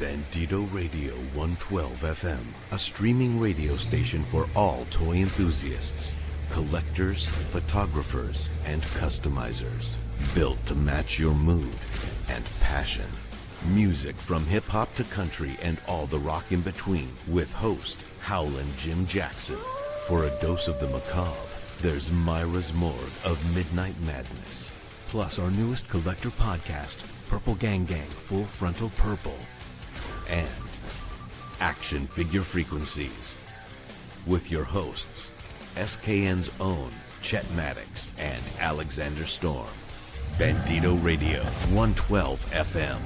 Bandito Radio 112 FM, a streaming radio station for all toy enthusiasts, collectors, photographers, and customizers. Built to match your mood and passion. Music from hip-hop to country and all the rock in between with host Howlin' Jim Jackson. For a dose of the macabre, there's Myra's Morgue of Midnight Madness. Plus our newest collector podcast, Purple Gang Gang Full Frontal Purple. And Action Figure Frequencies. With your hosts, SKN's own Chet and Alex and Alexander Storm. Bandito Radio 112 FM.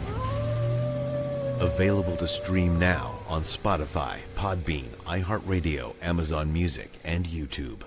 Available to stream now on Spotify, Podbean, iHeartRadio, Amazon Music, and YouTube.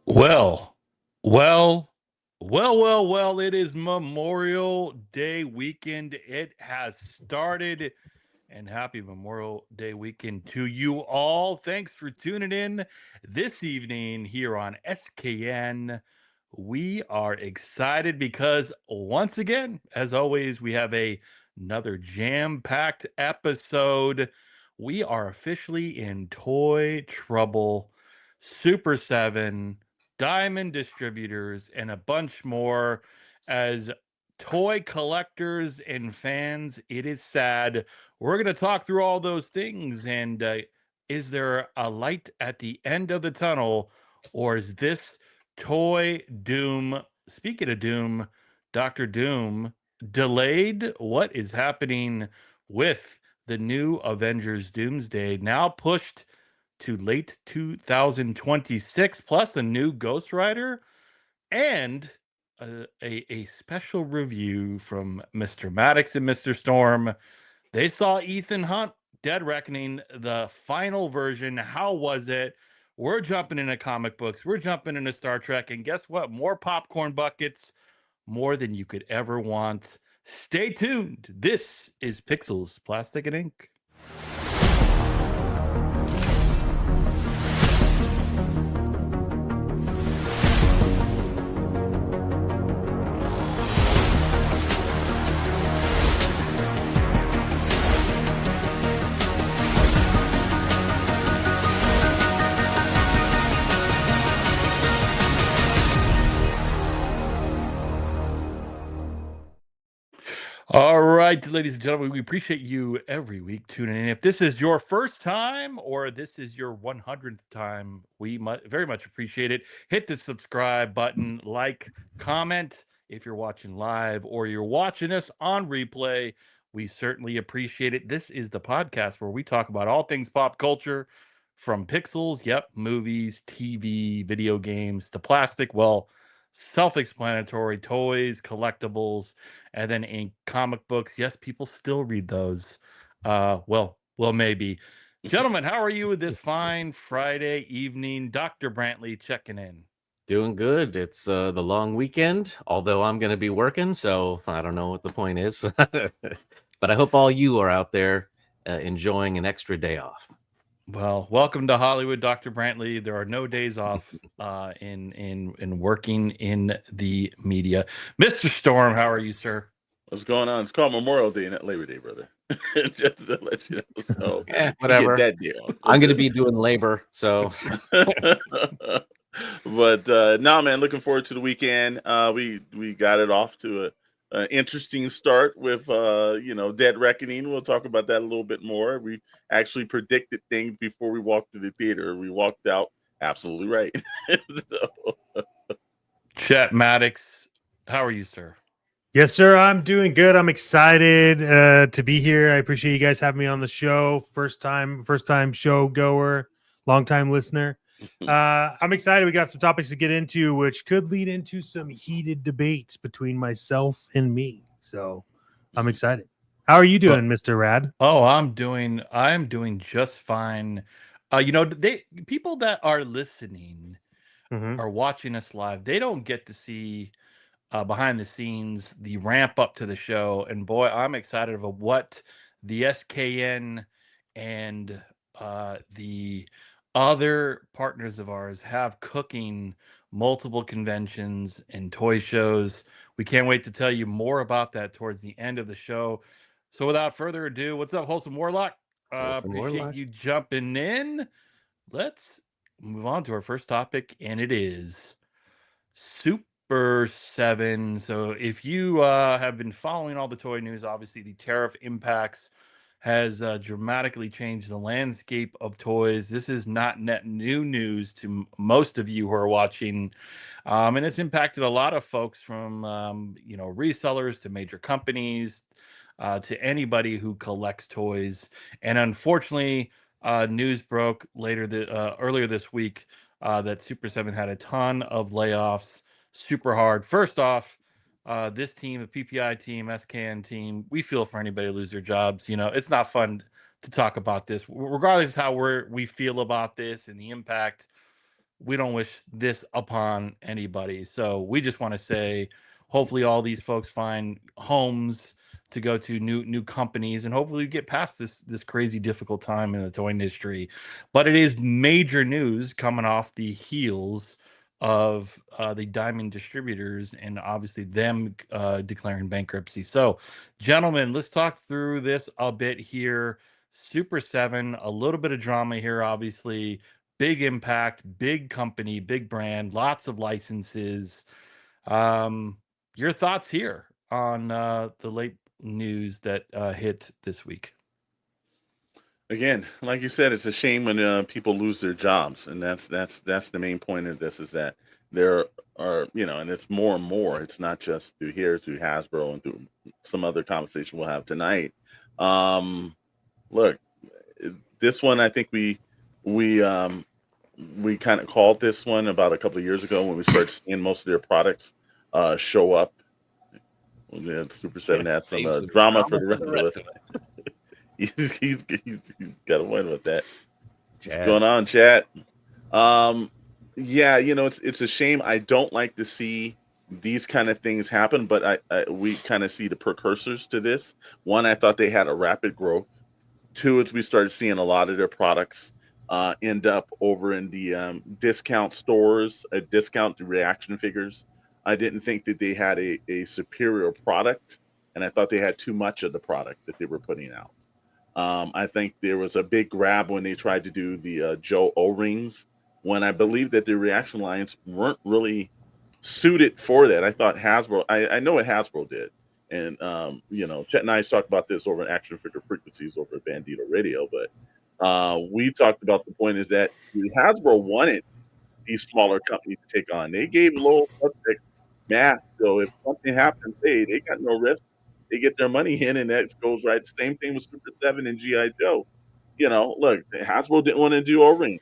Well, it is Memorial Day weekend. It has started, and happy Memorial Day weekend to you all. Thanks for tuning in this evening here on SKN. We are excited because once again, as always, we have another jam-packed episode. We are officially in toy trouble. Super 7, Diamond Distributors, and a bunch more. As toy collectors and fans, it is sad. We're going to talk through all those things. And is there a light at the end of the tunnel, or is this toy doom, speaking of doom, Dr. Doom, delayed? What is happening with the new Avengers Doomsday, now pushed to late 2026, plus a new Ghost Rider and a special review from Mr. Maddox and Mr. Storm. They saw Ethan Hunt, Dead Reckoning, the final version. How was it? We're jumping into comic books. We're jumping into Star Trek. And guess what? More popcorn buckets, more than you could ever want. Stay tuned. This is Pixels, Plastic, and Ink. All right, ladies and gentlemen, we appreciate you every week tuning in. If this is your first time or this is your 100th time, we very much appreciate it. Hit the subscribe button, like, comment if you're watching live or you're watching us on replay. We certainly appreciate it. This is the podcast where we talk about all things pop culture, from pixels, yep, movies, TV, video games, to plastic, well, self-explanatory, toys, collectibles, and then in comic books. Yes, people still read those. Well, maybe. Gentlemen, how are you this fine Friday evening? Dr. Brantley checking in. Doing good. It's the long weekend, although I'm going to be working, so I don't know what the point is. But I hope all you are out there enjoying an extra day off. Well, welcome to Hollywood, Dr. Brantley. There are no days off in working in the media. Mr. Storm, how are you, sir? What's going on? It's called Memorial Day, not Labor Day, brother. Just to let you know. So Whatever. Get that deal. I'm going to be doing labor, so. But no, man, looking forward to the weekend. We got it off to an interesting start with Dead Reckoning. We'll talk about that a little bit more. We actually predicted things before we walked to the theater. We walked out absolutely right. Chet Maddox, how are you, sir? Yes, sir. I'm doing good. I'm excited to be here. I appreciate you guys having me on the show. First time show goer, long time listener. I'm excited. We got some topics to get into, which could lead into some heated debates between myself and me. So I'm excited. How are you doing, Mr. Rad? Oh, I'm doing just fine. People that are listening are watching us live. They don't get to see behind the scenes, the ramp up to the show. And boy, I'm excited about what the SKN and the other partners of ours have cooking multiple conventions and toy shows. We can't wait to tell you more about that towards the end of the show. So without further ado, what's up, Wholesome Warlock? Appreciate you jumping in. Let's move on to our first topic, and it is Super 7. So if you have been following all the toy news, obviously the tariff impacts has dramatically changed the landscape of toys. This is not net new news to most of you who are watching, and it's impacted a lot of folks from resellers to major companies to anybody who collects toys. And unfortunately, news broke earlier this week that Super 7 had a ton of layoffs. Super hard. First off, this team, the PPI team, SKN team, we feel for anybody who lose their jobs. You know, it's not fun to talk about this, regardless of how we feel about this and the impact. We don't wish this upon anybody. So we just want to say, hopefully, all these folks find homes to go to, new companies, and hopefully get past this crazy difficult time in the toy industry. But it is major news coming off the heels of the Diamond distributors and obviously them declaring bankruptcy. So, gentlemen, let's talk through this a bit here. Super 7, a little bit of drama here, obviously. Big impact, big company, big brand, lots of licenses. Your thoughts here on the late news that hit this week? Again, like you said, it's a shame when people lose their jobs, and that's the main point of this, is that there are, and it's more and more. It's not just through here, through Hasbro, and through some other conversation we'll have tonight. Look, this one, I think we kind of called this one about a couple of years ago when we started seeing most of their products show up. Super 7 has some drama for the rest of us. He's got a point with that. What's going on, chat? Yeah, it's a shame. I don't like to see these kind of things happen, but we kind of see the precursors to this. One, I thought they had a rapid growth. Two, is we started seeing a lot of their products end up over in the discount stores, discount reaction figures. I didn't think that they had a superior product, and I thought they had too much of the product that they were putting out. I think there was a big grab when they tried to do the Joe O-rings, when I believe that the reaction lines weren't really suited for that. I thought Hasbro, I know what Hasbro did. And, Chet and I talked about this over in Action Figure Frequencies over at Bandito Radio, but we talked about the point is that Hasbro wanted these smaller companies to take on. They gave low subjects masks, so if something happens, they got no risk. they get their money in, and that goes right. Same thing with Super 7 and GI Joe. Look, Hasbro didn't want to do O-ring,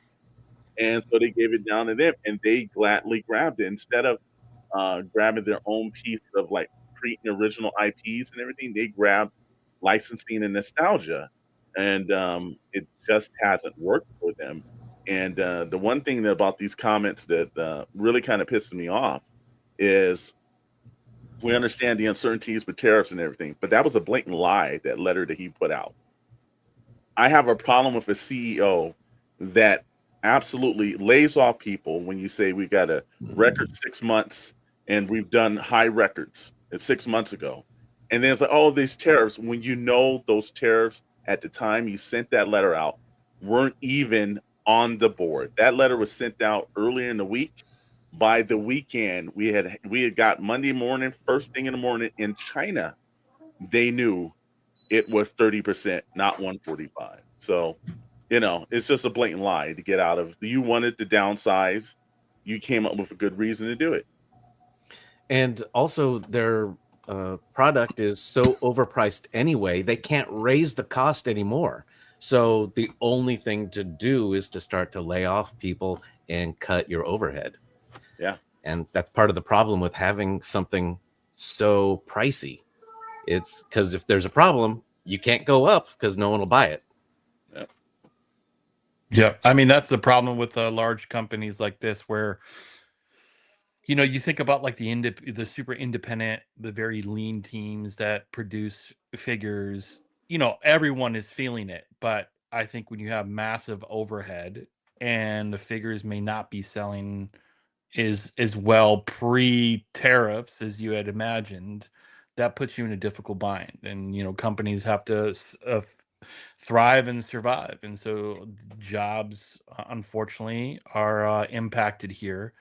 and so they gave it down to them, and they gladly grabbed it instead of grabbing their own piece of like creating original IPs and everything. They grabbed licensing and nostalgia, and it just hasn't worked for them. And the one thing about these comments that really kind of pisses me off is we understand the uncertainties with tariffs and everything, but that was a blatant lie, that letter that he put out. I have a problem with a CEO that absolutely lays off people when you say we got a record 6 months and we've done high records 6 months ago. And then it's like, oh, these tariffs, when you know those tariffs at the time you sent that letter out weren't even on the board. That letter was sent out earlier in the week. By the weekend, we had got Monday morning, first thing in the morning in China, they knew it was 30%, not 145. So, it's just a blatant lie to get out of. You wanted to downsize. You came up with a good reason to do it. And also their product is so overpriced anyway, they can't raise the cost anymore. So the only thing to do is to start to lay off people and cut your overhead. Yeah. And that's part of the problem with having something so pricey. It's because if there's a problem, you can't go up because no one will buy it. Yeah. Yeah. I mean, that's the problem with large companies like this, where, you think about like the super independent, the very lean teams that produce figures, everyone is feeling it. But I think when you have massive overhead and the figures may not be selling as well pre-tariffs as you had imagined, that puts you in a difficult bind. And companies have to thrive and survive, and so jobs unfortunately are impacted here.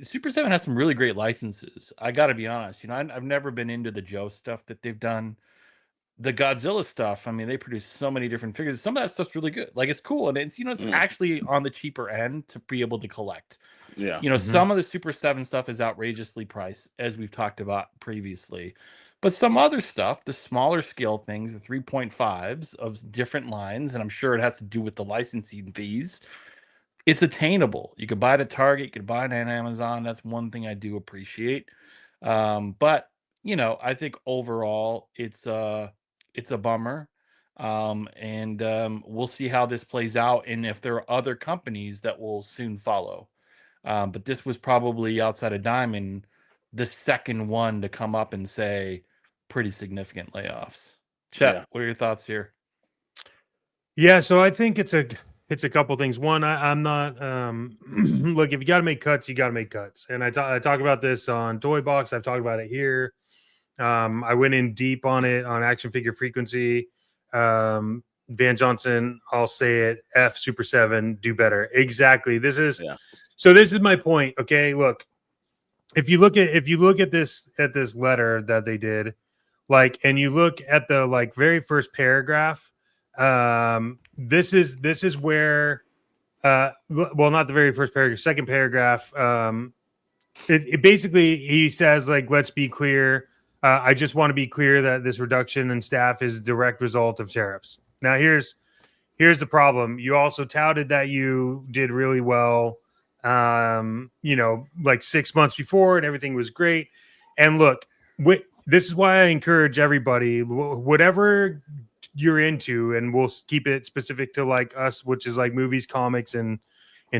Super 7 has some really great licenses. I got to be honest, I've never been into the Joe stuff that they've done. The Godzilla stuff, I mean, they produce so many different figures. Some of that stuff's really good. Like, it's cool, and it's actually on the cheaper end to be able to collect. Yeah. Some of the Super 7 stuff is outrageously priced, as we've talked about previously. But some other stuff, the smaller scale things, the 3.5s of different lines, and I'm sure it has to do with the licensing fees, it's attainable. You could buy it at Target, you could buy it on Amazon. That's one thing I do appreciate. But I think overall it's a bummer. And we'll see how this plays out, and if there are other companies that will soon follow. But this was probably, outside of Diamond, the second one to come up and say pretty significant layoffs. Chet, Yeah. what are your thoughts here? Yeah, so I think it's a couple things. One, I'm not look, if you got to make cuts, you got to make cuts. And I talk about this on Toy Box. I've talked about it here. I went in deep on it on Action Figure Frequency. Van Johnson, I'll say it, F Super 7, do better. Exactly. This is my point. Okay, look, if you look at this letter that they did, like, and you look at the like very first paragraph, this is where well, not the very first paragraph, second paragraph, it basically, he says, like, let's be clear, I just want to be clear that this reduction in staff is a direct result of tariffs. Now here's the problem. You also touted that you did really well, like 6 months before, and everything was great. And look, this is why I encourage everybody, whatever you're into, and we'll keep it specific to like us, which is like movies, comics, and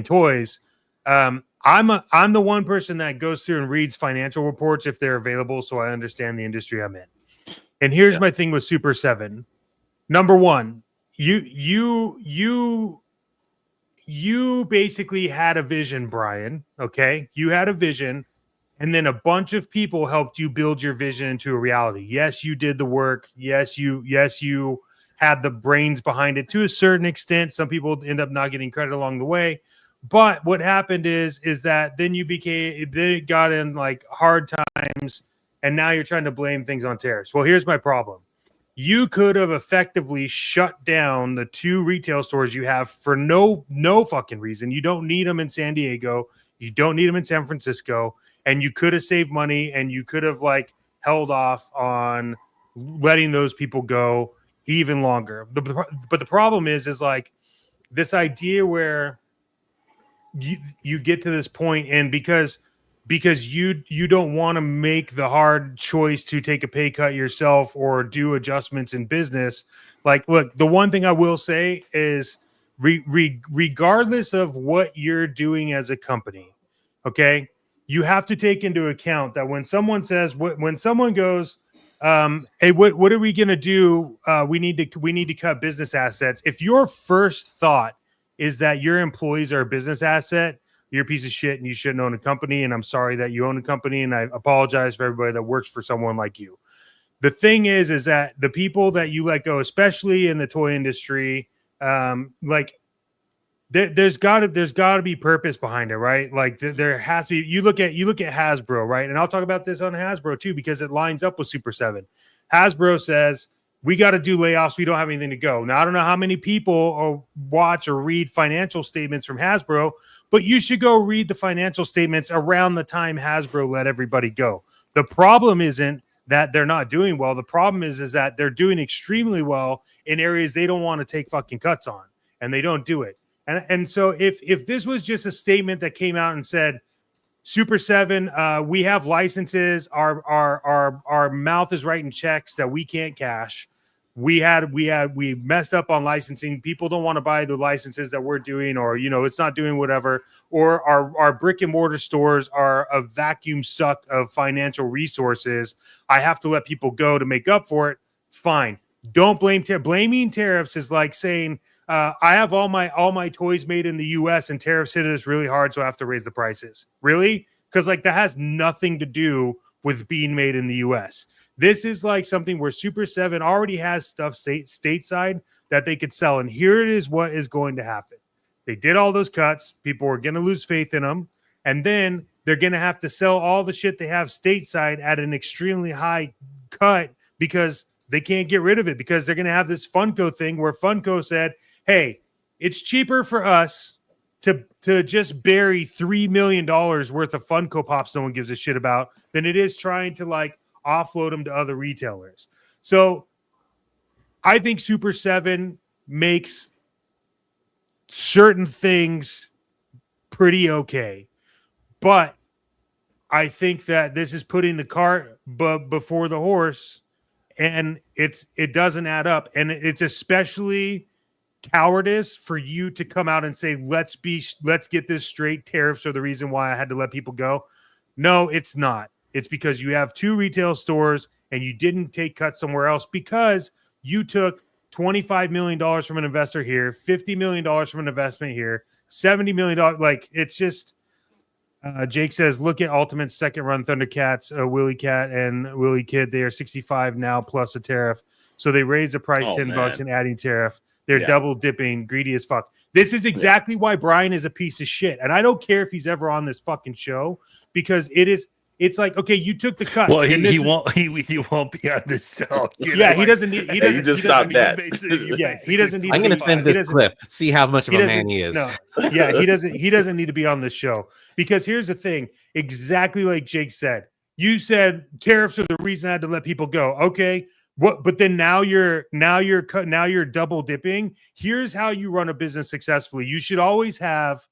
toys. I'm the one person that goes through and reads financial reports if they're available, so I understand the industry I'm in. And here's my thing with Super 7. Number one, you basically had a vision, Brian. Okay, you had a vision, and then a bunch of people helped you build your vision into a reality. Yes, you did the work. Yes, you had the brains behind it to a certain extent. Some people end up not getting credit along the way. But what happened is that then it got in like hard times, and now you're trying to blame things on tariffs. Well, here's my problem. You could have effectively shut down the 2 retail stores you have for no fucking reason. You don't need them in San Diego. You don't need them in San Francisco. And you could have saved money, and you could have like held off on letting those people go even longer. But the problem is like this idea where you get to this point, and because you don't want to make the hard choice to take a pay cut yourself or do adjustments in business. Like, look, the one thing I will say is regardless of what you're doing as a company, okay, you have to take into account that when someone says, when someone goes, hey, what are we going to do? We need to cut business assets. If your first thought is that your employees are a business asset, you're a piece of shit and you shouldn't own a company. And I'm sorry that you own a company. And I apologize for everybody that works for someone like you. The thing is that the people that you let go, especially in the toy industry, like there's got to be purpose behind it, right? Like there has to be. You look at Hasbro, right? And I'll talk about this on Hasbro too, because it lines up with Super 7. Hasbro says, we got to do layoffs. We don't have anything to go. Now, I don't know how many people watch or read financial statements from Hasbro, but you should go read the financial statements around the time Hasbro let everybody go. The problem isn't that they're not doing well. The problem is that they're doing extremely well in areas they don't want to take fucking cuts on, and they don't do it. And so if this was just a statement that came out and said, Super 7, we have licenses, our mouth is writing checks that we can't cash. We messed up on licensing. People don't want to buy the licenses that we're doing, or it's not doing whatever. Or our brick and mortar stores are a vacuum suck of financial resources. I have to let people go to make up for it. Fine. Don't blame blaming tariffs is like saying I have all my toys made in the U.S. and tariffs hit us really hard, so I have to raise the prices. Really? Because like that has nothing to do with being made in the U.S. This is like something where Super 7 already has stuff stateside that they could sell. And here it is what is going to happen. They did all those cuts. People are going to lose faith in them. And then they're going to have to sell all the shit they have stateside at an extremely high cut because they can't get rid of it, because they're going to have this Funko thing where Funko said, hey, it's cheaper for us to just bury $3 million worth of Funko Pops no one gives a shit about than it is trying to like offload them to other retailers. So I think Super 7 makes certain things pretty okay, but I think that this is putting the cart before the horse, and it doesn't add up. And it's especially cowardice for you to come out and say, let's get this straight. Tariffs are the reason why I had to let people go. No, it's not. It's because you have two retail stores and you didn't take cuts somewhere else because you took $25 million from an investor here, $50 million from an investment here, $70 million. Like, it's just, Jake says, look at Ultimate's second run Thundercats, Willy Cat and Willy Kid. They are 65 now plus a tariff. So they raised the price $10 and adding tariff. They're double dipping, greedy as fuck. This is exactly why Brian is a piece of shit. And I don't care if he's ever on this fucking show, because it's like, okay, you took the cuts. Well, he won't be on the show. He doesn't need. He doesn't. You just stop that. He doesn't need. I'm going to send this clip. See how much of a man he is. No, he doesn't. He doesn't need to be on the show, because here's the thing. Exactly like Jake said. You said tariffs are the reason I had to let people go. Okay, what? But then now you're double dipping. Here's how you run a business successfully. You should always have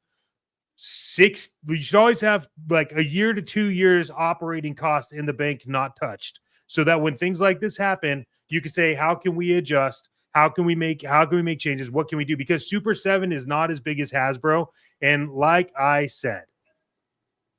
like a year to 2 years operating costs in the bank not touched, so that when things like this happen, you can say, how can we adjust? How can we make changes? What can we do? Because Super 7 is not as big as Hasbro. And like I said,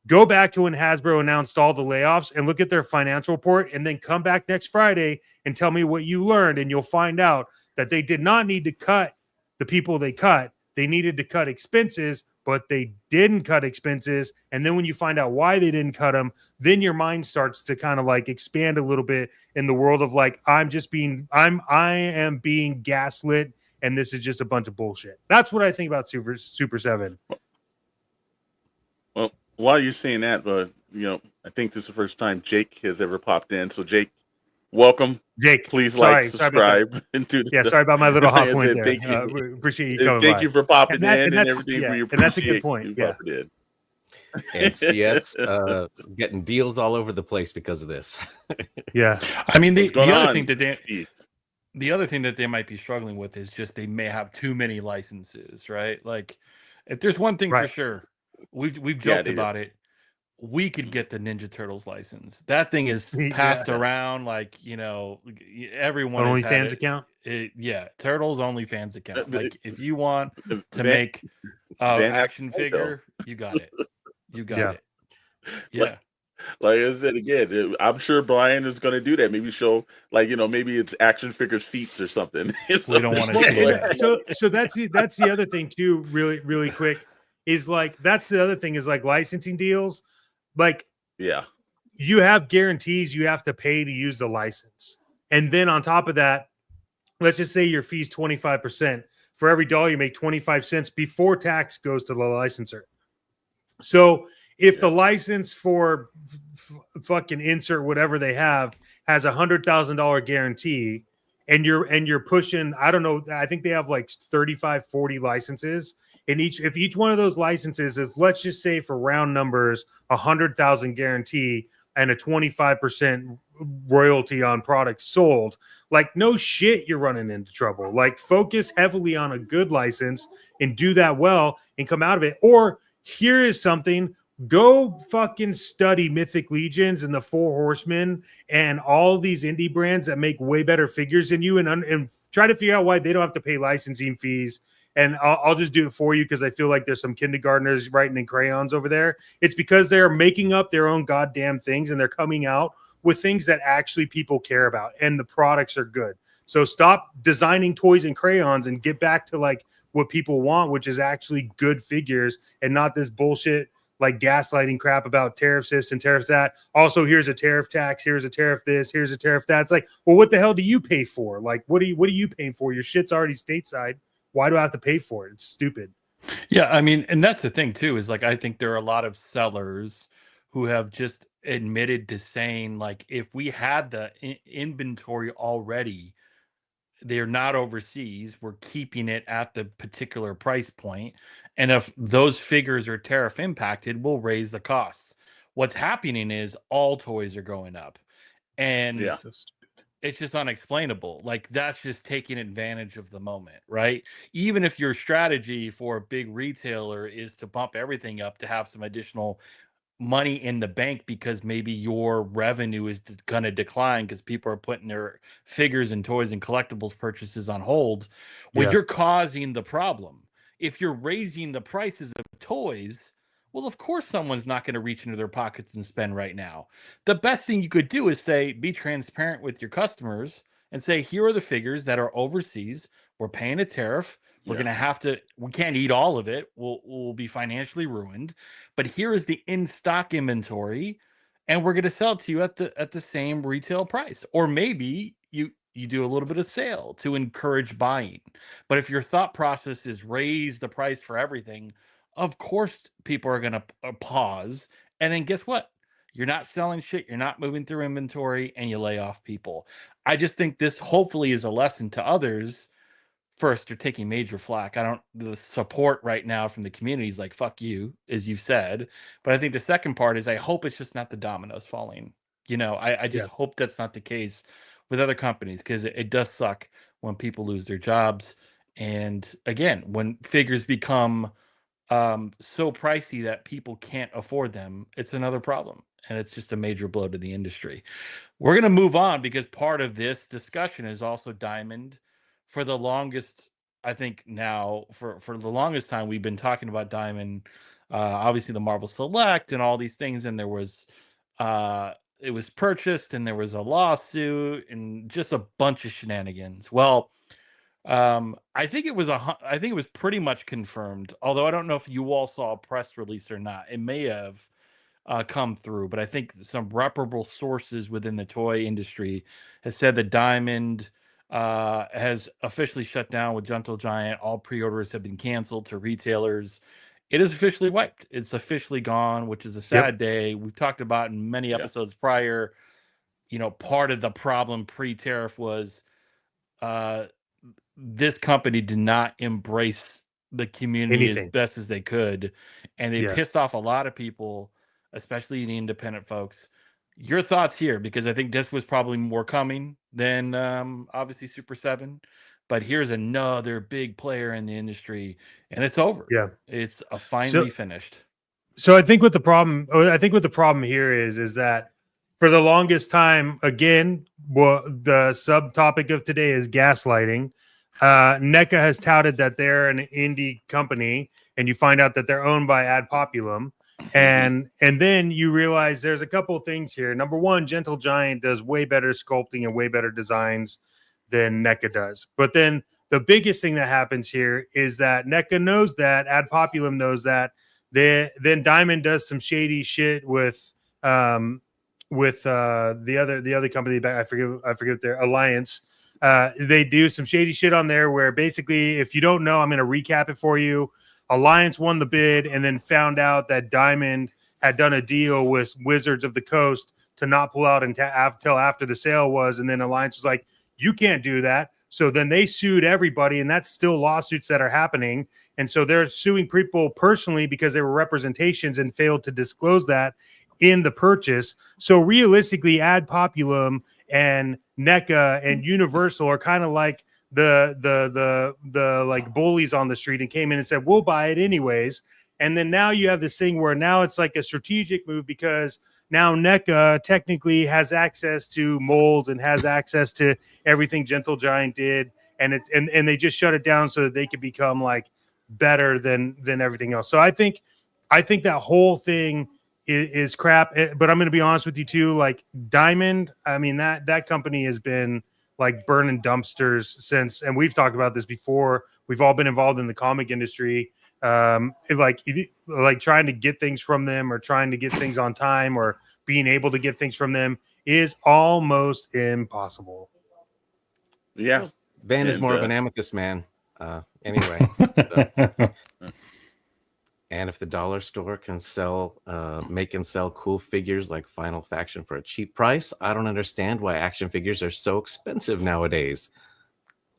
go back to when Hasbro announced all the layoffs and look at their financial report, and then come back next Friday and tell me what you learned. And you'll find out that they did not need to cut the people they cut. They needed to cut expenses, but they didn't cut expenses. And then when you find out why they didn't cut them, then your mind starts to kind of like expand a little bit in the world of like, I am being gaslit, and this is just a bunch of bullshit. That's what I think about Super 7. Well, while you're saying that, but I think this is the first time Jake has ever popped in. So Jake, welcome. Jake, please Sorry subscribe. sorry about my little hot point there. Appreciate you coming Thank by. you for popping in and that's, everything. Yeah, we and that's a good point. Yeah. And CS getting deals all over the place because of this. Yeah. I mean, What's going the other on, thing that they Steve? the other thing that they might be struggling with is just they may have too many licenses, right? Like, if there's one thing for Right. sure, we've Yeah, joked they do. about it. We could get the Ninja Turtles license. That thing is Yeah. passed around like, everyone An has had OnlyFans it. account. Yeah, Turtles OnlyFans account. Like, if you want to Van, make Van has action right, though. figure, you got it. You got Yeah. it. Yeah. Like I said again, I'm sure Brian is going to do that. Maybe show, maybe it's action figures feats or something. We don't want to Well, see and that. so that's the other thing too, really quick, is like that's the other thing is like licensing deals. Like Yeah, you have guarantees you have to pay to use the license. And then on top of that, let's just say your fee's 25%. For every dollar you make 25 cents before tax goes to the licensor. So if the license for fucking insert whatever they have has $100,000 guarantee, and you're pushing, I don't know, I think they have like 35, 40 licenses, and if each one of those licenses is, let's just say for round numbers, 100,000 guarantee and a 25% royalty on products sold, like no shit, you're running into trouble. Like focus heavily on a good license and do that well and come out of it. Or here is something, go fucking study Mythic Legions and the Four Horsemen and all these indie brands that make way better figures than you, and try to figure out why they don't have to pay licensing fees. And I'll just do it for you because I feel like there's some kindergartners writing in crayons over there. It's because they're making up their own goddamn things and they're coming out with things that actually people care about and the products are good. So stop designing toys and crayons and get back to like what people want, which is actually good figures and not this bullshit like gaslighting crap about tariff this and tariff that. Also, here's a tariff tax, here's a tariff this, here's a tariff that. It's like, well, what the hell do you pay for? Like, what are you paying for? Your shit's already stateside. Why do I have to pay for it? It's stupid. Yeah, I mean, and that's the thing too, is like I think there are a lot of sellers who have just admitted to saying, like, if we had the inventory already, they're not overseas, we're keeping it at the particular price point, and if those figures are tariff impacted, we'll raise the costs. What's happening is all toys are going up, and yeah. So stupid. it's just unexplainable. Like, that's just taking advantage of the moment, right? Even if your strategy for a big retailer is to bump everything up to have some additional money in the bank because maybe your revenue is going to decline because people are putting their figures and toys and collectibles purchases on hold, well, Yeah. you're causing the problem. If you're raising the prices of toys, well, of course someone's not going to reach into their pockets and spend right now. The best thing you could do is say, be transparent with your customers and say, here are the figures that are overseas. We're paying a tariff. We're going to have to, we can't eat all of it. We'll be financially ruined. But here is the in-stock inventory, and we're going to sell it to you at the same retail price. Or maybe you do a little bit of sale to encourage buying. But if your thought process is raise the price for everything, of course people are going to pause. And then guess what? You're not selling shit, you're not moving through inventory, and you lay off people. I just think this hopefully is a lesson to others. First, they're taking major flack. The support right now from the community is like, fuck you, as you've said. But I think the second part is I hope it's just not the dominoes falling. I just hope that's not the case with other companies, because it does suck when people lose their jobs. And again, when figures become so pricey that people can't afford them, it's another problem. And it's just a major blow to the industry. We're going to move on because part of this discussion is also Diamond. For the longest, I think now, for the longest time, we've been talking about Diamond, obviously the Marvel Select and all these things. And there was, it was purchased and there was a lawsuit and just a bunch of shenanigans. Well, I think it was pretty much confirmed. Although I don't know if you all saw a press release or not. It may have come through, but I think some reputable sources within the toy industry has said that Diamond has officially shut down with Gentle Giant. All pre-orders have been canceled to retailers. It is officially wiped. It's officially gone, which is a sad day. We've talked about in many episodes prior. Part of the problem pre-tariff was this company did not embrace the community as Anything. best as they could, and they Yeah. pissed off a lot of people, especially the independent folks. Your thoughts here, because I think this was probably more coming than obviously Super 7, but here's another big player in the industry, and it's over. Yeah. It's finally finished. So I think what the problem here is that for the longest time, again, the subtopic of today is gaslighting. NECA has touted that they're an indie company, and you find out that they're owned by Ad Populum, and then you realize there's a couple of things here. Number one, Gentle Giant does way better sculpting and way better designs than NECA does. But then the biggest thing that happens here is that NECA knows that, Ad Populum knows that. Then Diamond does some shady shit with the other company back. I forget their Alliance. They do some shady shit on there where basically, if you don't know, I'm going to recap it for you. Alliance won the bid and then found out that Diamond had done a deal with Wizards of the Coast to not pull out until after the sale was, and then Alliance was like, "You can't do that." So then they sued everybody, and that's still lawsuits that are happening. And so they're suing people personally because they were representations and failed to disclose that in the purchase. So realistically, Ad Populum and NECA and Universal are kind of like the like bullies on the street and came in and said, "We'll buy it anyways." And then now you have this thing where now it's like a strategic move because now NECA technically has access to molds and has access to everything Gentle Giant did, and they just shut it down so that they could become like better than everything else. So I think that whole thing is crap. But I'm going to be honest with you too. Like Diamond, I mean that company has been like burning dumpsters since, and we've talked about this before. We've all been involved in the comic industry. Like trying to get things from them or trying to get things on time or being able to get things from them is almost impossible. Yeah. Van is more of an amethyst man. Anyway. And if the dollar store can make and sell cool figures like Final Faction for a cheap price, I don't understand why action figures are so expensive nowadays.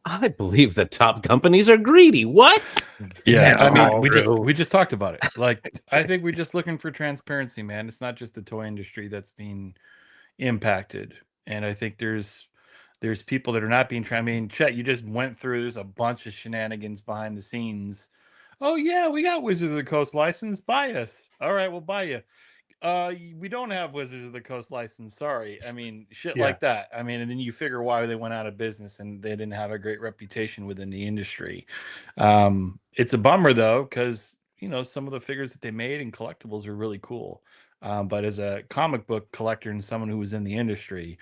I believe the top companies are greedy. What? Yeah, I mean, we just talked about it. Like, I think we're just looking for transparency, man. It's not just the toy industry that's being impacted, and I think there's people that are not being. I mean, Chet, you just went through. There's a bunch of shenanigans behind the scenes. Oh yeah, we got Wizards of the Coast license. Buy us. All right, we'll buy you. We don't have Wizards of the Coast license. Sorry. I mean, shit like that. I mean, and then you figure why they went out of business and they didn't have a great reputation within the industry. It's a bummer though, because some of the figures that they made and collectibles are really cool. But as a comic book collector and someone who was in the industry,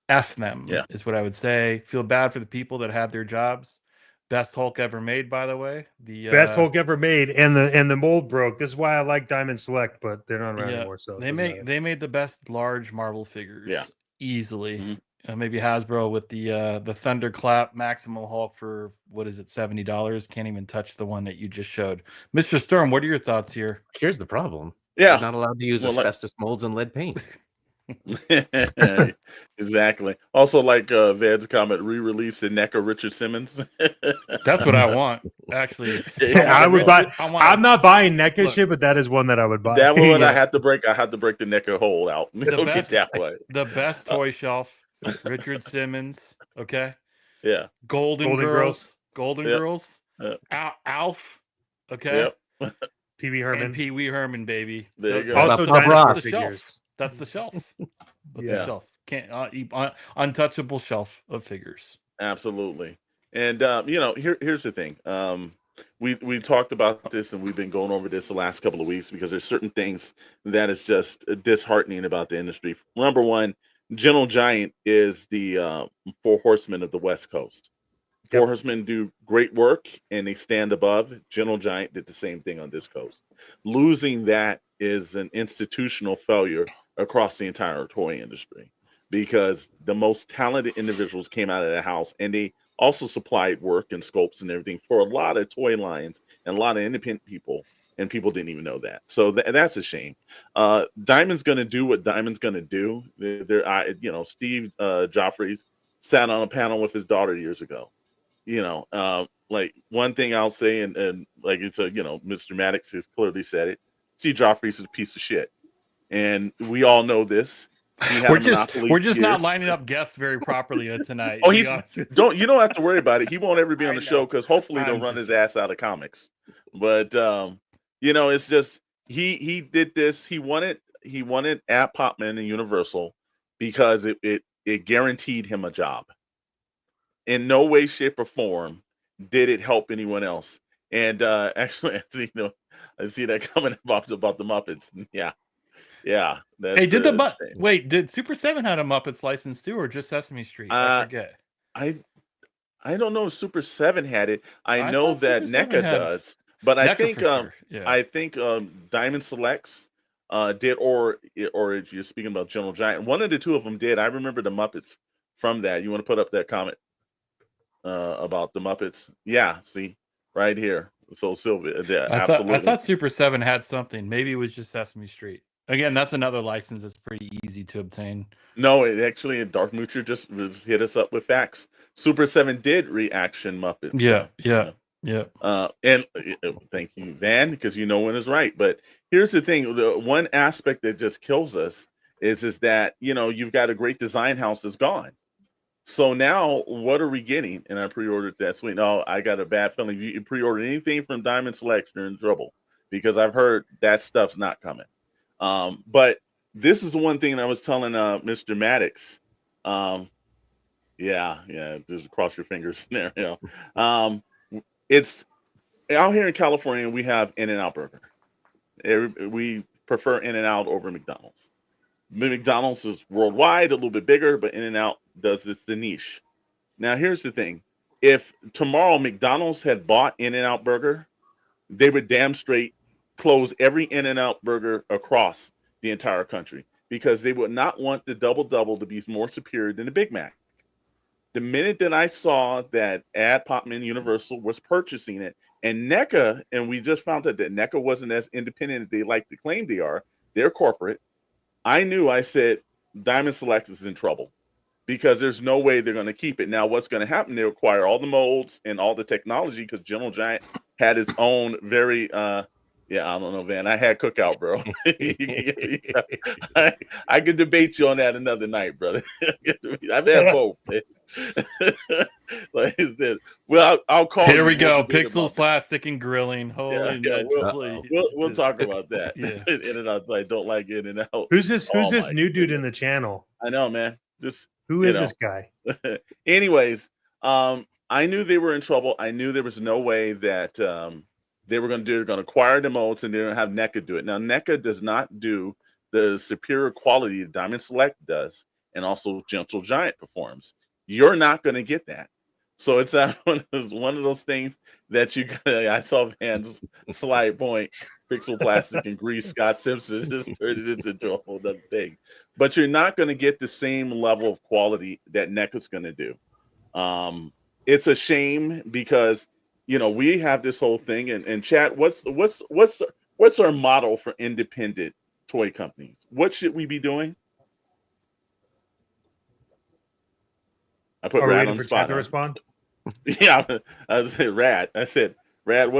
F them is what I would say. Feel bad for the people that have their jobs. Best Hulk ever made, by the way. The best Hulk ever made, and the mold broke. This is why I like Diamond Select, but they're not around anymore. So they made the best large Marvel figures, easily. Mm-hmm. Maybe Hasbro with the Thunderclap Maximum Hulk for what is it, $70? Can't even touch the one that you just showed, Mr. Storm. What are your thoughts here? Here's the problem. Yeah, you're not allowed to use asbestos molds and lead paint. Exactly. Also, like Vad's comment, re-release the NECA Richard Simmons. That's what I want, actually. I would buy. I'm not buying NECA shit, but that is one that I would buy. That one I had to break. I had to break the NECA hole out. Get that way. The best toy shelf, Richard Simmons. Okay. Yeah. Golden Girls. Alf. Okay. Yep. Pee Wee Herman. And Pee Wee Herman, baby. There you go. Also, that's the shelf. That's the shelf. That's Yeah. the shelf. Can't untouchable shelf of figures. Absolutely. And here's the thing. We talked about this and we've been going over this the last couple of weeks because there's certain things that is just disheartening about the industry. Number one, Gentle Giant is the Four Horsemen of the West Coast. Four Horsemen do great work and they stand above. Gentle Giant did the same thing on this coast. Losing that is an institutional failure across the entire toy industry because the most talented individuals came out of the house and they also supplied work and sculpts and everything for a lot of toy lines and a lot of independent people, and people didn't even know that. So that's a shame. Diamond's going to do what Diamond's going to do. Steve Joffrey's sat on a panel with his daughter years ago. like one thing I'll say, and like it's a Mr. Maddox has clearly said it. Steve Joffrey is a piece of shit, and we all know this. He had We're a monopoly. we're just not years. lining up guests very properly tonight. Oh, to be he's honest with don't you don't have to worry about it. He won't ever be on I the show know. because hopefully they'll I'm run just his ass out of comics. But it's just he did this. He wanted at Popman and Universal because it guaranteed him a job. In no way, shape, or form did it help anyone else. And actually, I see that coming about the Muppets. Yeah, that's Hey, did Super 7 had a Muppets license too, or just Sesame Street? I forget. I don't know if Super 7 had it. I I know thought Super that 7 NECA had does, but I NECA think for sure. Yeah. I think Diamond Selects did, or if you're speaking about General Giant, one of the two of them did. I remember the Muppets from that. You want to put up that comment about the Muppets? Yeah, see right here. So Sylvia, yeah, I absolutely. thought Super 7 had something. Maybe it was just Sesame Street. Again, that's another license that's pretty easy to obtain. No, it actually, Dark Moocher just hit us up with facts. Super 7 did reaction Muppets. Yeah, so, yeah. And thank you, Van, because you know when is right. But here's the thing: the one aspect that just kills us is that you've got a great design house that's gone. So now, what are we getting? And I pre-ordered that. Sweet. No, I got a bad feeling. If you pre-order anything from Diamond Select, you're in trouble because I've heard that stuff's not coming. But this is the one thing I was telling Mr. Maddox. Yeah, just cross your fingers there. It's out here in California. We have In-N-Out Burger. We prefer In-N-Out over McDonald's. McDonald's is worldwide, a little bit bigger, but In-N-Out does the niche. Now, here's the thing: if tomorrow McDonald's had bought In-N-Out Burger, they would damn straight close every In-N-Out Burger across the entire country because they would not want the double to be more superior than the Big Mac. The minute that I saw that Ad Popman Universal was purchasing it, and NECA, and we just found out that NECA wasn't as independent as they like to claim they are, they're corporate. I knew, I said, Diamond Select is in trouble because there's no way they're going to keep it. Now, what's going to happen? They acquire all the molds and all the technology because General Giant had its own very, I don't know, Van. I had Cookout, bro. I could debate you on that another night, brother. I've had both. Like I said, well, I'll call. Here we go. Pixels, plastic, and grilling. Holy we'll talk about that. Yeah. In-N-Out, so I don't like In-N-Out. Who's this new dude in the channel? I know, man. Who is this guy? Anyways, I knew they were in trouble. I knew there was no way that they were going to acquire the molds and they're going to have NECA do it. Now, NECA does not do the superior quality that Diamond Select does, and also Gentle Giant performs. You're not going to get that. So it's one of those things that I saw Van's slide point, pixel plastic and grease. Scott Simpson just turned it into a whole other thing. But you're not going to get the same level of quality that NECA's going to do. It's a shame because we have this whole thing, and chat. What's our model for independent toy companies? What should we be doing? I put Rad on the spot. To respond? Yeah, I said Rad. Rad.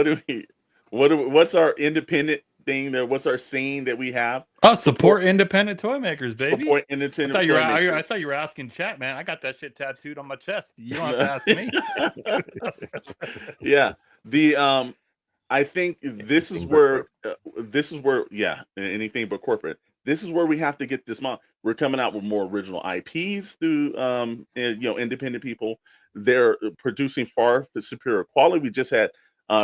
What's our independent thing there? What's our scene that we have? Oh, support independent toy makers, baby. Support independent. I thought you were asking chat, man. I got that shit tattooed on my chest. You don't have to ask me. Yeah. I think this is where anything but corporate. This is where we have to get this model. We're coming out with more original IPs through independent people. They're producing far superior quality. We just had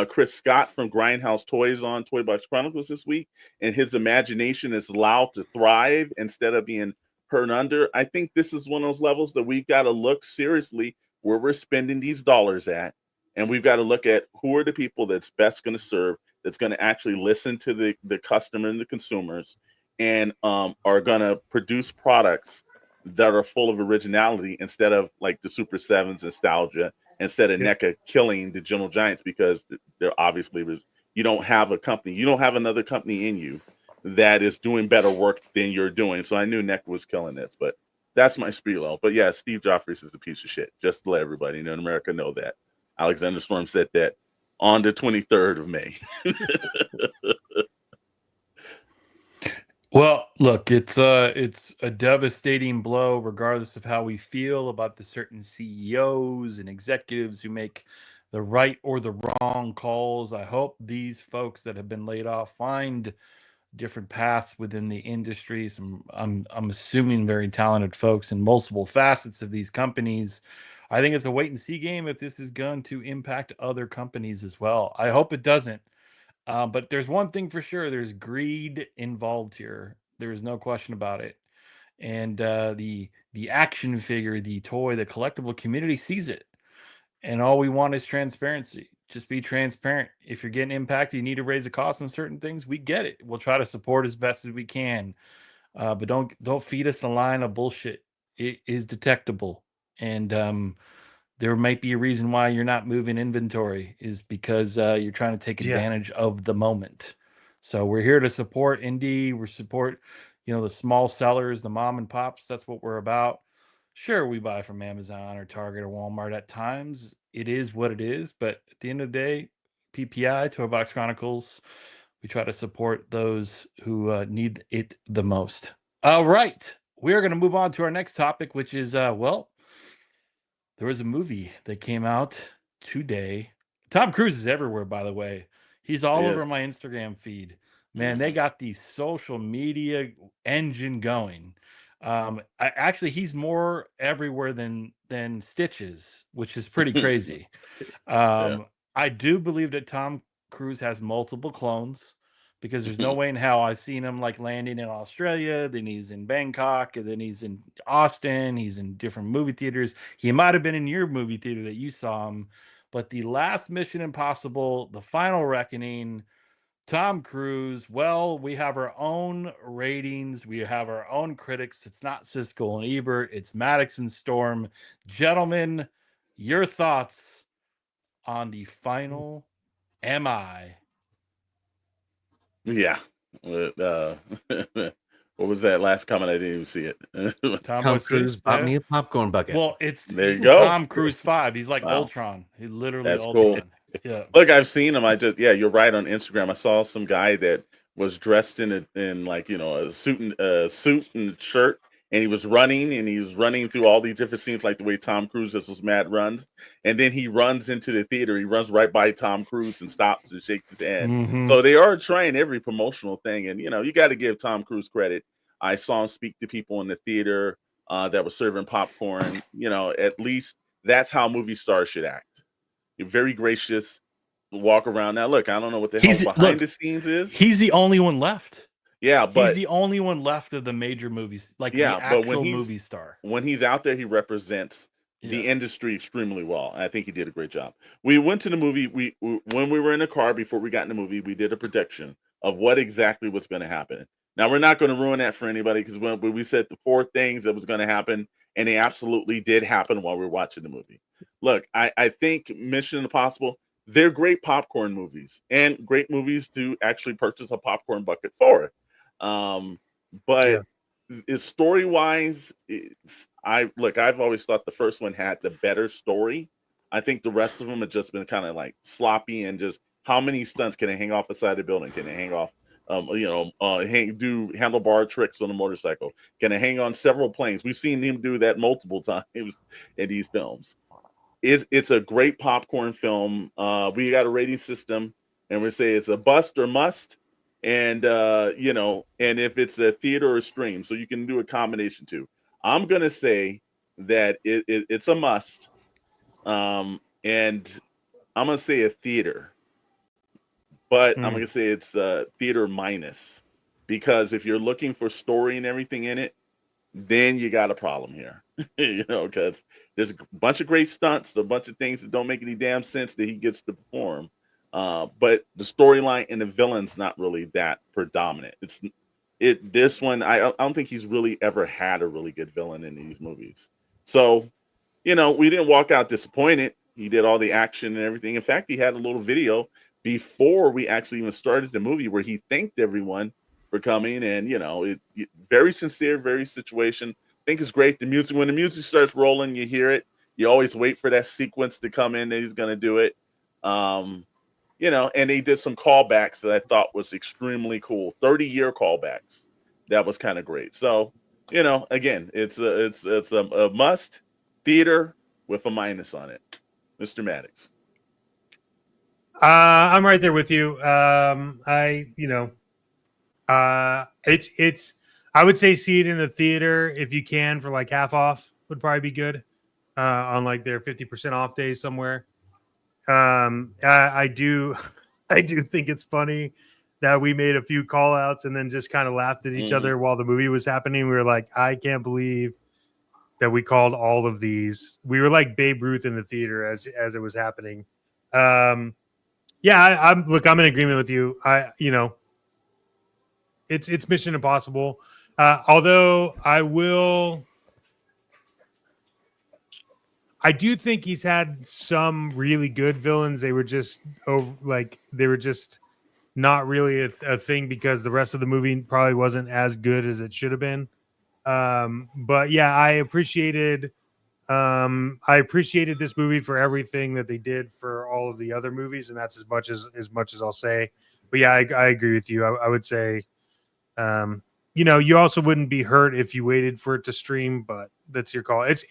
Chris Scott from Grindhouse Toys on Toy Box Chronicles this week, and his imagination is allowed to thrive instead of being hurt under. I think this is one of those levels that we've got to look seriously where we're spending these dollars at, and we've got to look at who are the people that's best going to serve, that's going to actually listen to the customer and the consumers, and are going to produce products that are full of originality instead of like the Super 7's nostalgia, instead of NECA killing the Gentle Giants because there obviously you don't have a company, you don't have another company in you that is doing better work than you're doing. So I knew NECA was killing this, but that's my spiel. But yeah, Steve Joffrey is a piece of shit. Just to let everybody in America know that. Alexander Storm said that on the 23rd of May. Well, look, it's a devastating blow, regardless of how we feel about the certain CEOs and executives who make the right or the wrong calls. I hope these folks that have been laid off find different paths within the industry. Some I'm assuming very talented folks in multiple facets of these companies. I think it's a wait and see game if this is going to impact other companies as well. I hope it doesn't. But there's one thing for sure: there's greed involved here. There is no question about it. And the action figure, the toy, the collectible community sees it, and all we want is transparency. Just be transparent. If you're getting impacted, you need to raise the cost on certain things. We get it. We'll try to support as best as we can, but don't feed us a line of bullshit. It is detectable, and there might be a reason why you're not moving inventory is because you're trying to take Yeah. advantage of the moment. So we're here to support indie. We support, the small sellers, the mom and pops. That's what we're about. Sure, we buy from Amazon or Target or Walmart at times. It is what it is. But at the end of the day, PPI, Toy Box Chronicles, we try to support those who need it the most. All right. We're going to move on to our next topic, which is, there was a movie that came out today. Tom Cruise is everywhere, by the way. He's all Yes. over my Instagram feed. Man, they got the social media engine going. He's more everywhere than Stitches, which is pretty crazy. I do believe that Tom Cruise has multiple clones because there's no way in hell I've seen him like landing in Australia, then he's in Bangkok, and then he's in Austin, he's in different movie theaters. He might have been in your movie theater that you saw him, but the last Mission Impossible, The Final Reckoning, Tom Cruise, well, we have our own ratings, we have our own critics. It's not Siskel and Ebert, it's Maddox and Storm. Gentlemen, your thoughts on the final MI? Yeah. What was that last comment? I didn't even see it. Tom Cruise bought me a popcorn bucket. Well, it's There you go. Tom Cruise 5. He's like Wow. Ultron. He literally That's Ultron. cool. Yeah. Look, I've seen him. You're right on Instagram. I saw some guy that was dressed in a suit and shirt, and he was running through all these different scenes, like the way Tom Cruise does those mad runs, and then he runs into the theater. He runs right by Tom Cruise and stops and shakes his hand. Mhm. So they are trying every promotional thing, and you got to give Tom Cruise credit. I saw him speak to people in the theater that were serving popcorn. At least that's how movie stars should act. You're very gracious. Walk around. Now, look, I don't know what the hell behind the scenes is. He's the only one left. Yeah, but he's the only one left of the major movies, like the yeah, but actual movie star. when he's out there, he represents the industry extremely well. And I think he did a great job. We went to the movie. When we were in the car before we got in the movie, we did a prediction of what exactly was going to happen. Now, we're not going to ruin that for anybody because when we said the 4 things that was going to happen, and they absolutely did happen while we were watching the movie. Look, I think Mission Impossible, they're great popcorn movies and great movies to actually purchase a popcorn bucket for. But story-wise, I've always thought the first one had the better story. I think the rest of them have just been kind of like sloppy and just how many stunts can they hang off the side of the building? Can they hang off, do handlebar tricks on a motorcycle? Can they hang on several planes? We've seen him do that multiple times in these films. It's a great popcorn film. We got a rating system, and we say it's a bust or must, and and if it's a theater or stream, so you can do a combination too. I'm gonna say that it's a must, and I'm gonna say a theater, but I'm gonna say it's theater minus, because if you're looking for story and everything in it, then you got a problem here. Because there's a bunch of great stunts, a bunch of things that don't make any damn sense that he gets to perform. But the storyline and the villain's not really that predominant. This one, I don't think he's really ever had a really good villain in these movies. So, we didn't walk out disappointed. He did all the action and everything. In fact, he had a little video before we actually even started the movie where he thanked everyone for coming, and very sincere, very situation. I think it's great. The music, when the music starts rolling, you hear it. You always wait for that sequence to come in that he's going to do it. You know, and they did some callbacks that I thought was extremely cool. 30-year callbacks. That was kind of great. So, you know, again, it's a must theater with a minus on it. Mr. Maddox. I'm right there with you. It's I would say see it in the theater if you can for like half off would probably be good on like their 50% off days somewhere. I do I do think it's funny that we made a few call outs and then just kind of laughed at each other while the movie was happening. We were like, I can't believe that we called all of these. We were like Babe Ruth in the theater as it was happening. I'm in agreement with you. It's Mission Impossible. Although I do think he's had some really good villains. They were just not really a thing because the rest of the movie probably wasn't as good as it should have been. But yeah, I appreciated this movie for everything that they did for all of the other movies, and that's as much as I'll say. But yeah, I agree with you. I would say, you also wouldn't be hurt if you waited for it to stream, but that's your call. It's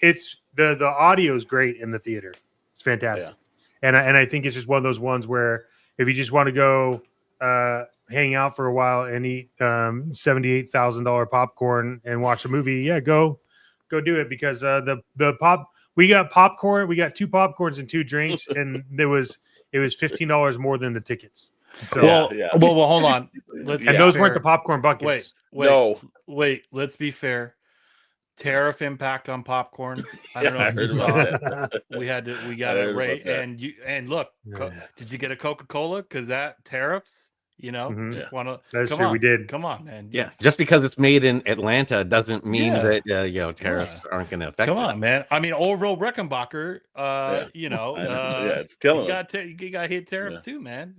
the audio is great in the theater. It's fantastic, and I think it's just one of those ones where if you just want to go hang out for a while and eat $78,000 popcorn and watch a movie, yeah, go do it because we got popcorn, we got 2 popcorns and 2 drinks, and it was $15 more than the tickets. So, well, hold on. Those weren't the popcorn buckets. Wait. Let's be fair. Tariff impact on popcorn. I don't know if you saw it. We got it right. And look, did you get a Coca-Cola? Because that tariffs. Just want to. That's true. We did. Come on, man. Yeah, just because it's made in Atlanta doesn't mean that tariffs aren't going to affect. Come on, man. I mean, Orville Reichenbacher. It's killing. You got hit tariffs too, man.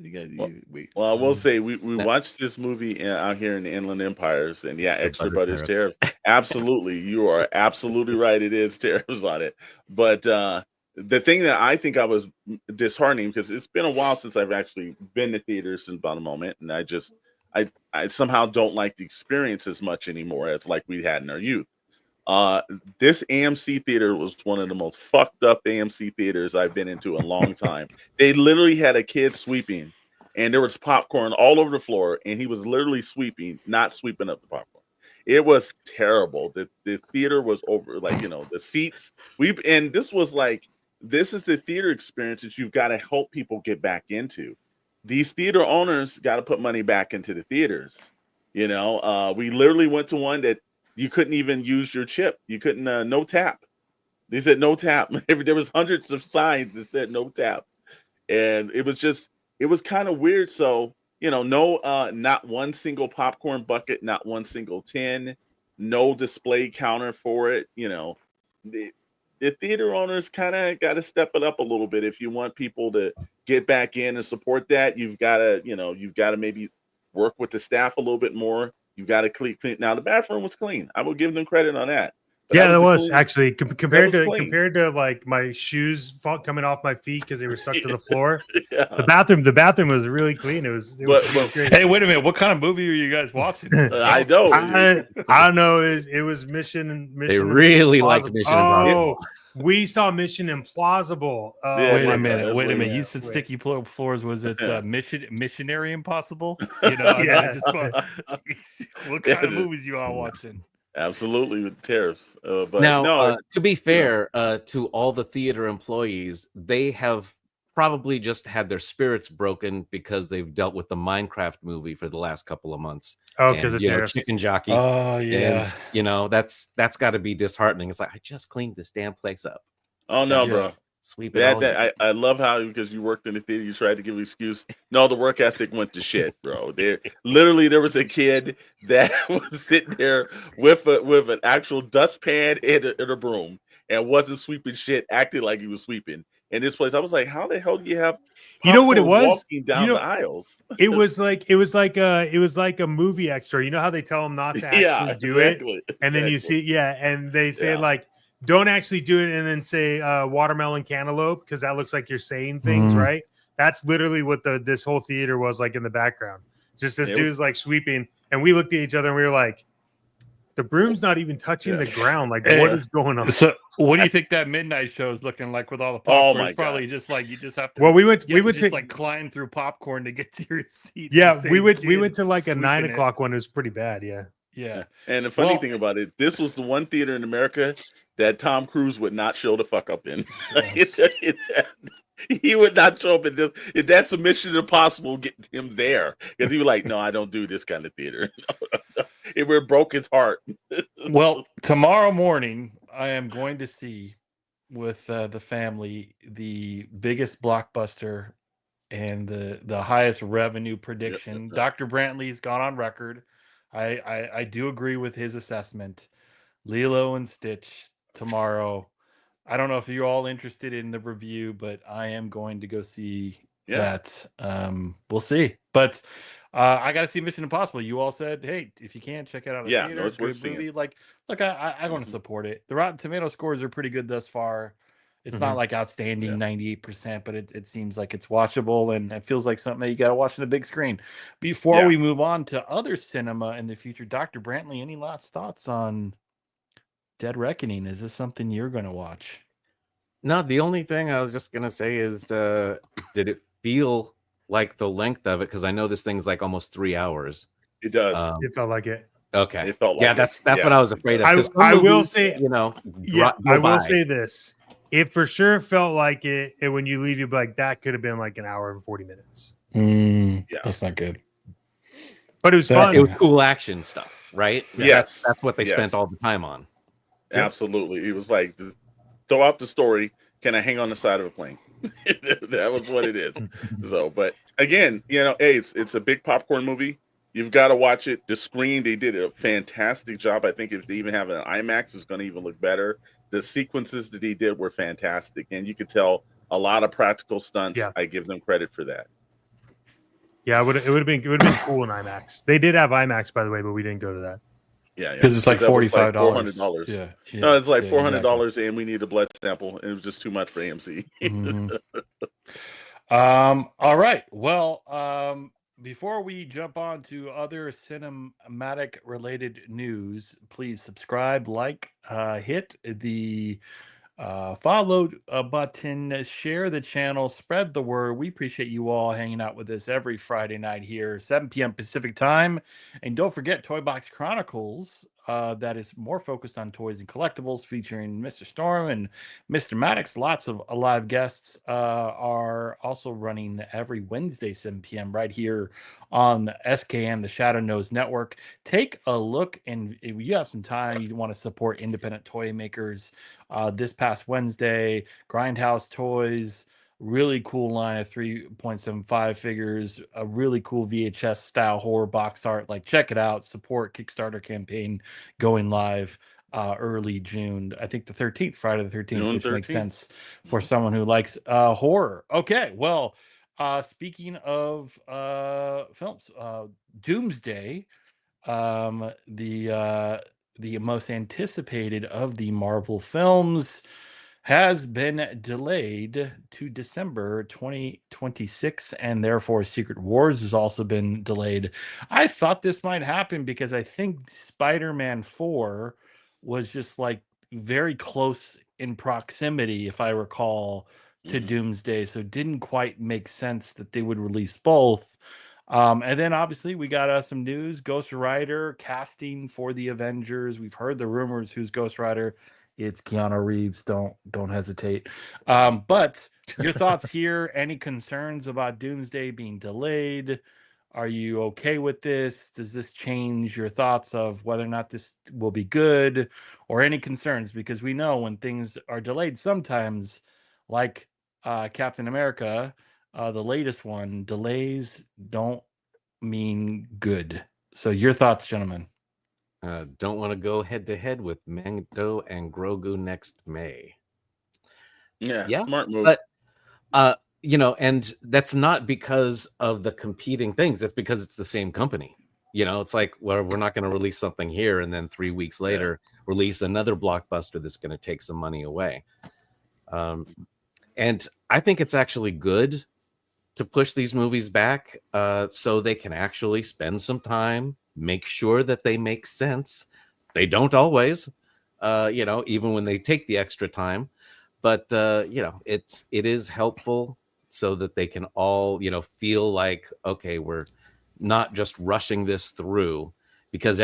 I will say we watched this movie out here in the Inland Empires, and extra butter tariff. Absolutely, you are absolutely right. It is tariffs on it, but the thing that I think I was disheartening, because it's been a while since I've actually been to theaters since about a moment, and I somehow don't like the experience as much anymore as like we had in our youth. This AMC theater was one of the most fucked up AMC theaters I've been into in a long time. They literally had a kid sweeping, and there was popcorn all over the floor, and he was literally sweeping, not sweeping up the popcorn. It was terrible. The theater was over, the seats. This is the theater experience that you've got to help people get back into. These theater owners got to put money back into the theaters. We literally went to one that you couldn't even use your chip. You couldn't, no tap. They said no tap. There was hundreds of signs that said no tap. And it was kind of weird. So, not one single popcorn bucket, not one single tin, no display counter for it. The theater owners kind of got to step it up a little bit. If you want people to get back in and support that, you've got to maybe work with the staff a little bit more. You've got to clean. Now the bathroom was clean. I will give them credit on that. But that was actually compared to like my shoes coming off my feet because they were stuck to the floor. The bathroom was really clean. It was great. Hey, wait a minute! What kind of movie are you guys watching? I know. I don't know. It was Mission. They really like Mission Impossible. We saw Mission Implausible. Wait a minute. You said sticky floors. Was it Missionary Impossible? What kind of movies you all watching? Absolutely with tariffs. But now, to be fair to all the theater employees, they have probably just had their spirits broken because they've dealt with the Minecraft movie for the last couple of months. Oh, because of tariffs. Chicken Jockey. Oh, yeah. And, that's got to be disheartening. It's like, I just cleaned this damn place up. Oh, no, bro. Sweep it. I love how, because you worked in the theater, you tried to give an excuse. No, the work ethic went to shit, bro. There was a kid that was sitting there with an actual dustpan and a broom and wasn't sweeping shit, acting like he was sweeping. In this place, I was like, how the hell do you have? You know what it was? Walking down the aisles. It was like a movie extra. You know how they tell them not to actually do it, and then you see, and they say don't actually do it and then say watermelon cantaloupe, because that looks like you're saying things, right? That's literally what this whole theater was like in the background. Just this dude's like sweeping, and we looked at each other and we were like, the broom's not even touching the ground. Like, what is going on? So, what do you think that midnight show is looking like with all the Oh popcorn? my It's probably God. just like you just have to. Well, we went just to like climb through popcorn to get to your seat. yeah, we went to like a 9 o'clock one. It was pretty bad. Yeah. And the funny thing about it, this was the one theater in America that Tom Cruise would not show the fuck up in. He would not show up in this. If that's a Mission Impossible, get him there, because he was like, "No, I don't do this kind of theater." It would broke his heart. Well, tomorrow morning I am going to see with the family the biggest blockbuster and the highest revenue prediction. Dr. Brantley's gone on record. I do agree with his assessment. Lilo and Stitch tomorrow. I don't know if you're all interested in the review, but I am going to go see that. We'll see. But I got to see Mission Impossible. You all said, hey, if you can't, check it out at the theater. No, it's worth movie. seeing. Like, look, I want to support it. The Rotten Tomato scores are pretty good thus far. It's not like outstanding 98%, but it seems like it's watchable, and it feels like something that you got to watch on a big screen. Before we move on to other cinema in the future, Dr. Brantley, any last thoughts on Dead Reckoning? Is this something you're going to watch? No, the only thing I was just gonna say is, did it feel like the length of it? Because I know this thing's like almost 3 hours. It does. It felt like it. Okay. It felt like yeah, that's what I was afraid of. 'cause I will movies, say, go I will by. say this. It for sure felt like it, and when you leave, you'd be like, that could have been like an hour and 40 minutes. That's not good. But it was fun. It was cool action stuff, right? Yes. That's what they spent all the time on. Absolutely. It was like, throw out the story. Can I hang on the side of a plane? That was what it is. So, but again, hey, it's a big popcorn movie. You've got to watch it. The screen, they did a fantastic job. I think if they even have an IMAX, it's going to even look better. The sequences that they did were fantastic, and you could tell a lot of practical stunts. Yeah. I give them credit for that. Yeah, it would have been cool in IMAX. They did have IMAX, by the way, but we didn't go to that. Yeah, because it's like $45. $400. Yeah, no, it's like $400, exactly. and we need a blood sample, and it was just too much for AMC. All right. Well, before we jump on to other cinematic related news, please subscribe, like, hit the follow button, share the channel, spread the word. We appreciate you all hanging out with us every Friday night here, 7 p.m. Pacific time. And don't forget Toy Box Chronicles, that is more focused on toys and collectibles, featuring Mr. Storm and Mr. Maddox. Lots of live guests are also running every Wednesday, 7 p.m. right here on the SKM, the Shadow Nose Network. Take a look, and if you have some time, you want to support independent toy makers. This past Wednesday, Grindhouse Toys, really cool line of 3.75 figures, a really cool VHS style horror box art. Like, check it out. Support Kickstarter campaign going live early June. I think the 13th, Friday the 13th, June which 13th. makes sense for someone who likes horror. Okay, well, speaking of films, Doomsday, the most anticipated of the Marvel films, has been delayed to December 2026, and therefore Secret Wars has also been delayed. I thought this might happen because I think Spider-Man 4 was just like very close in proximity, if I recall, to Doomsday, so it didn't quite make sense that they would release both. And then obviously we got some news. Ghost Rider casting for the Avengers. We've heard the rumors. Who's Ghost Rider? It's Keanu Reeves. Don't hesitate. But your thoughts here? Any concerns about Doomsday being delayed? Are you okay with this? Does this change your thoughts of whether or not this will be good, or any concerns? Because we know when things are delayed, sometimes, like Captain America, the latest one, delays don't mean good. So your thoughts, gentlemen? Don't want to go head to head with Mando and Grogu next May. Yeah, smart move. But and that's not because of the competing things. It's because it's the same company. It's like, well, we're not going to release something here, and then 3 weeks later release another blockbuster that's going to take some money away. And I think it's actually good to push these movies back so they can actually spend some time, make sure that they make sense. They don't always, even when they take the extra time. But, it is helpful so that they can all, feel like, okay, we're not just rushing this through, because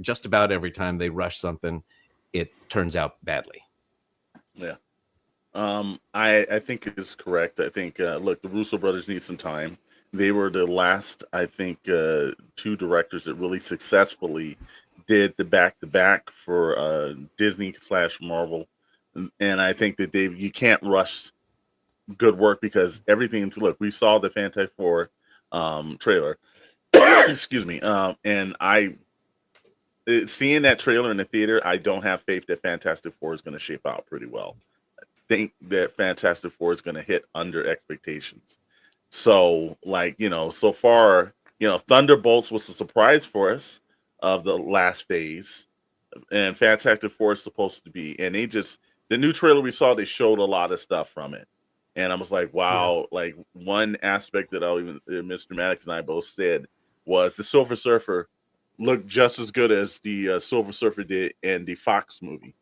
just about every time they rush something, it turns out badly. Yeah. I think it's correct. I think, look, the Russo brothers need some time. They were the last, I think, two directors that really successfully did the back-to-back for Disney/Marvel. And I think that you can't rush good work, because look, we saw the Fantastic Four trailer. Excuse me. And seeing that trailer in the theater, I don't have faith that Fantastic Four is going to shape out pretty well. I think that Fantastic Four is going to hit under expectations. So, so far, Thunderbolts was a surprise for us of the last phase, and Fantastic Four is supposed to be. And the new trailer we saw, they showed a lot of stuff from it. And I was like, wow. Yeah. Like, one aspect that Mr. Maddox and I both said was the Silver Surfer looked just as good as the Silver Surfer did in the Fox movie.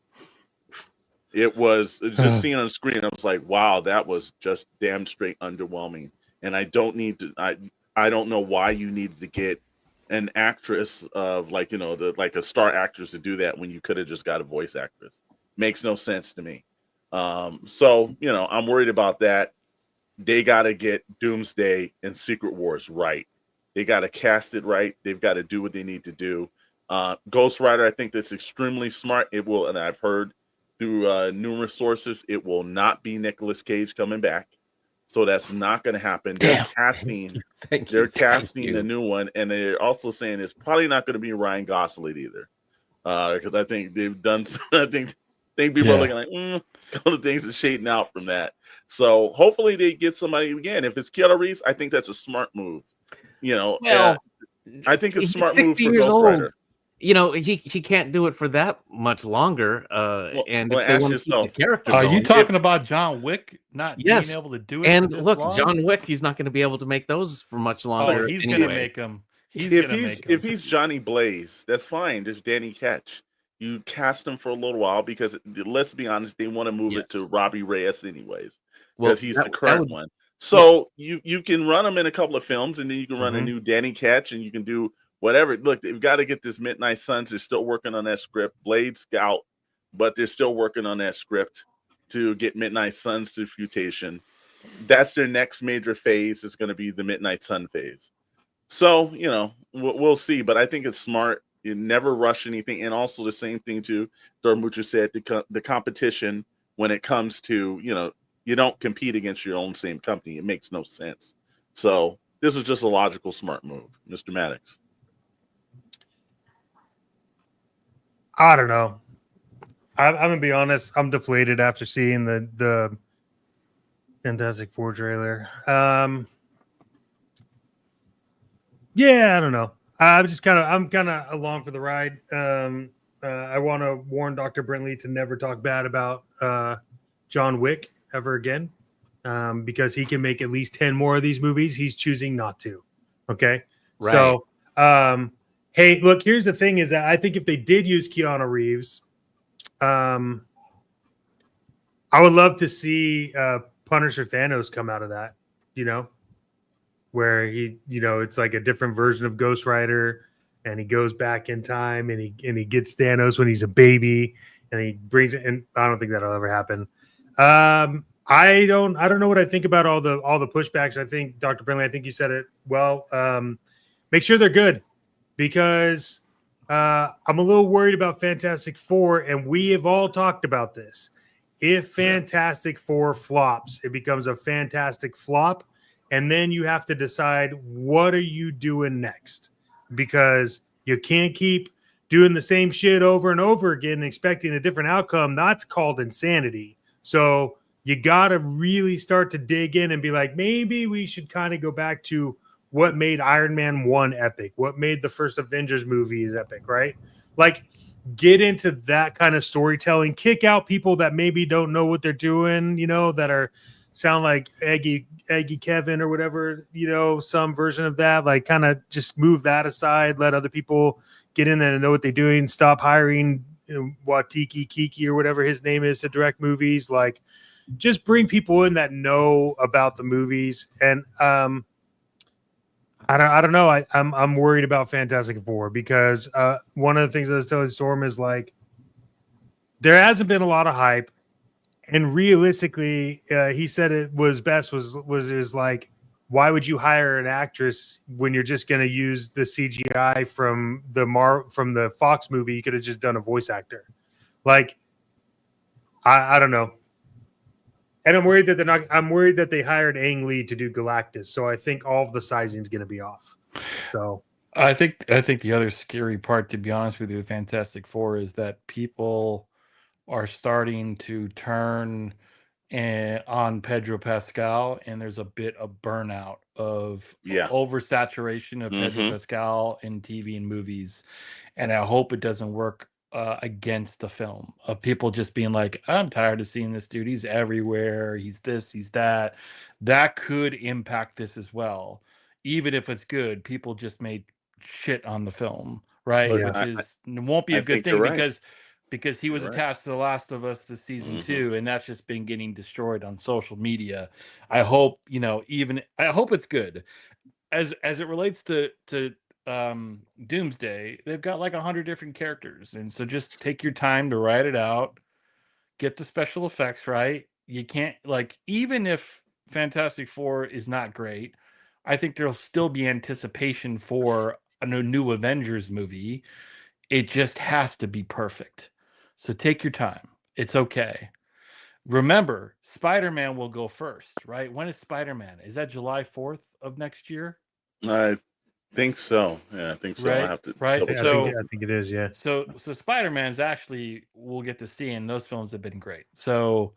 It was just seeing on the screen, I was like, wow, that was just damn straight underwhelming. And I don't know why you needed to get an actress of a star actress to do that when you could have just got a voice actress. Makes no sense to me. So, I'm worried about that. They got to get Doomsday and Secret Wars right. They got to cast it right. They've got to do what they need to do. Ghost Rider, I think that's extremely smart. It will, and I've heard through numerous sources, it will not be Nicolas Cage coming back. So that's not going to happen. They're casting the new one, and they're also saying it's probably not going to be Ryan Gosling either, because I think they've done. I think people are looking like a couple of things are shading out from that. So hopefully they get somebody again. If it's Keanu Reeves, I think that's a smart move. I think it's a smart move for Ghost Rider. He can't do it for that much longer. And if they want to keep the character are going, you talking about John Wick not being able to do it? And look, long? John Wick, he's not going to be able to make those for much longer. Oh, he's going to make them. If he's Johnny Blaze, that's fine. There's Danny Ketch. You cast him for a little while, because let's be honest, they want to move it to Robbie Reyes anyways, because he's the current one. So you can run him in a couple of films, and then you can run a new Danny Ketch, and you can do whatever. Look, they've got to get this Midnight Suns. They're still working on that script. Blade's out, but they're still working on that script to get Midnight Suns to Futation. That's their next major phase. Is going to be the Midnight Sun phase. So, we'll see. But I think it's smart. You never rush anything. And also the same thing, too, Dormucha said, the competition when it comes to, you don't compete against your own same company. It makes no sense. So this was just a logical, smart move. Mr. Maddox. I don't know. I'm going to be honest. I'm deflated after seeing the Fantastic Four trailer. Yeah, I don't know. I'm kind of along for the ride. I want to warn Dr. Brentley to never talk bad about John Wick ever again, because he can make at least 10 more of these movies. He's choosing not to. Okay. Right. So, hey, look, here's the thing is that I think if they did use Keanu Reeves, I would love to see Punisher Thanos come out of that, where he, it's like a different version of Ghost Rider, and he goes back in time and he gets Thanos when he's a baby, and he brings it. And I don't think that'll ever happen. I don't know what I think about all the pushbacks. I think Dr. Brinley, I think you said it well. Make sure they're good, because I'm a little worried about Fantastic Four, and we have all talked about this. If Fantastic Four flops, it becomes a fantastic flop, and then you have to decide, what are you doing next? Because you can't keep doing the same shit over and over again and expecting a different outcome. That's called insanity. So you got to really start to dig in and be like, maybe we should kind of go back to what made Iron Man 1 epic, what made the first Avengers movie is epic, right? Like, get into that kind of storytelling, kick out people that maybe don't know what they're doing, that sound like Eggy Kevin or whatever, some version of that, like kind of just move that aside, let other people get in there and know what they're doing, stop hiring Watiki Kiki or whatever his name is to direct movies, like just bring people in that know about the movies. And I don't know. I'm worried about Fantastic Four because one of the things I was telling Storm is like there hasn't been a lot of hype, and realistically, he said it was best was like, why would you hire an actress when you're just going to use the CGI from the Fox movie? You could have just done a voice actor. Like, I don't know. And I'm worried that they're not. I'm worried that they hired Ang Lee to do Galactus, so I think all of the sizing is going to be off. So I think the other scary part, to be honest with you, the Fantastic Four, is that people are starting to turn on Pedro Pascal, and there's a bit of burnout of oversaturation of Pedro Pascal in TV and movies, and I hope it doesn't work against the film, of people just being like, I'm tired of seeing this dude, he's everywhere, he's this, he's that. That could impact this as well. Even if it's good, people just made shit on the film, right? Yeah. Which won't be a good thing, because he was attached to The Last of Us this season 2, and that's just been getting destroyed on social media. I hope, I hope it's good. As it relates to Doomsday, they've got like 100 different characters, and so just take your time to write it out, get the special effects right. You can't, like, even if Fantastic Four is not great, I think there'll still be anticipation for a new Avengers movie. It just has to be perfect. So take your time. It's okay. Remember, Spider-Man will go first, right? When is Spider-Man? Is that July 4th of next year? I think so. Yeah, I think so. Right, I have to right. double Yeah, check. I think it is. Yeah. So Spider-Man's actually, we'll get to see, and those films have been great. So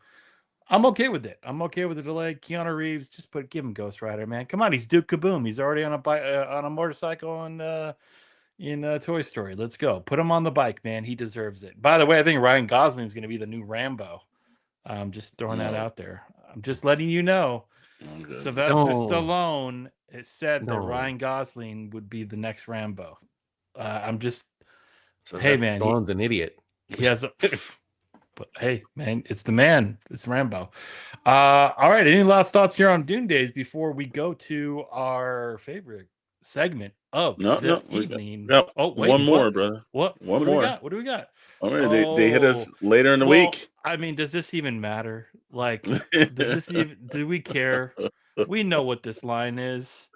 I'm okay with it. I'm okay with the delay. Keanu Reeves, just give him Ghost Rider, man. Come on, he's Duke Kaboom. He's already on a motorcycle in Toy Story. Let's go. Put him on the bike, man. He deserves it. By the way, I think Ryan Gosling is going to be the new Rambo. I'm just throwing that out there. I'm just letting you know. Okay. Sylvester Stallone has said that Ryan Gosling would be the next Rambo. I'm just, hey man, Stallone's an idiot. He has a, but hey man, it's the man. It's Rambo. All right. Any last thoughts here on Dune Days before we go to our favorite segment of the evening? One more, brother. What more. Do we got? What do we got? All right, they hit us later in the week. I mean, does this even matter? Like, do we care? We know what this line is,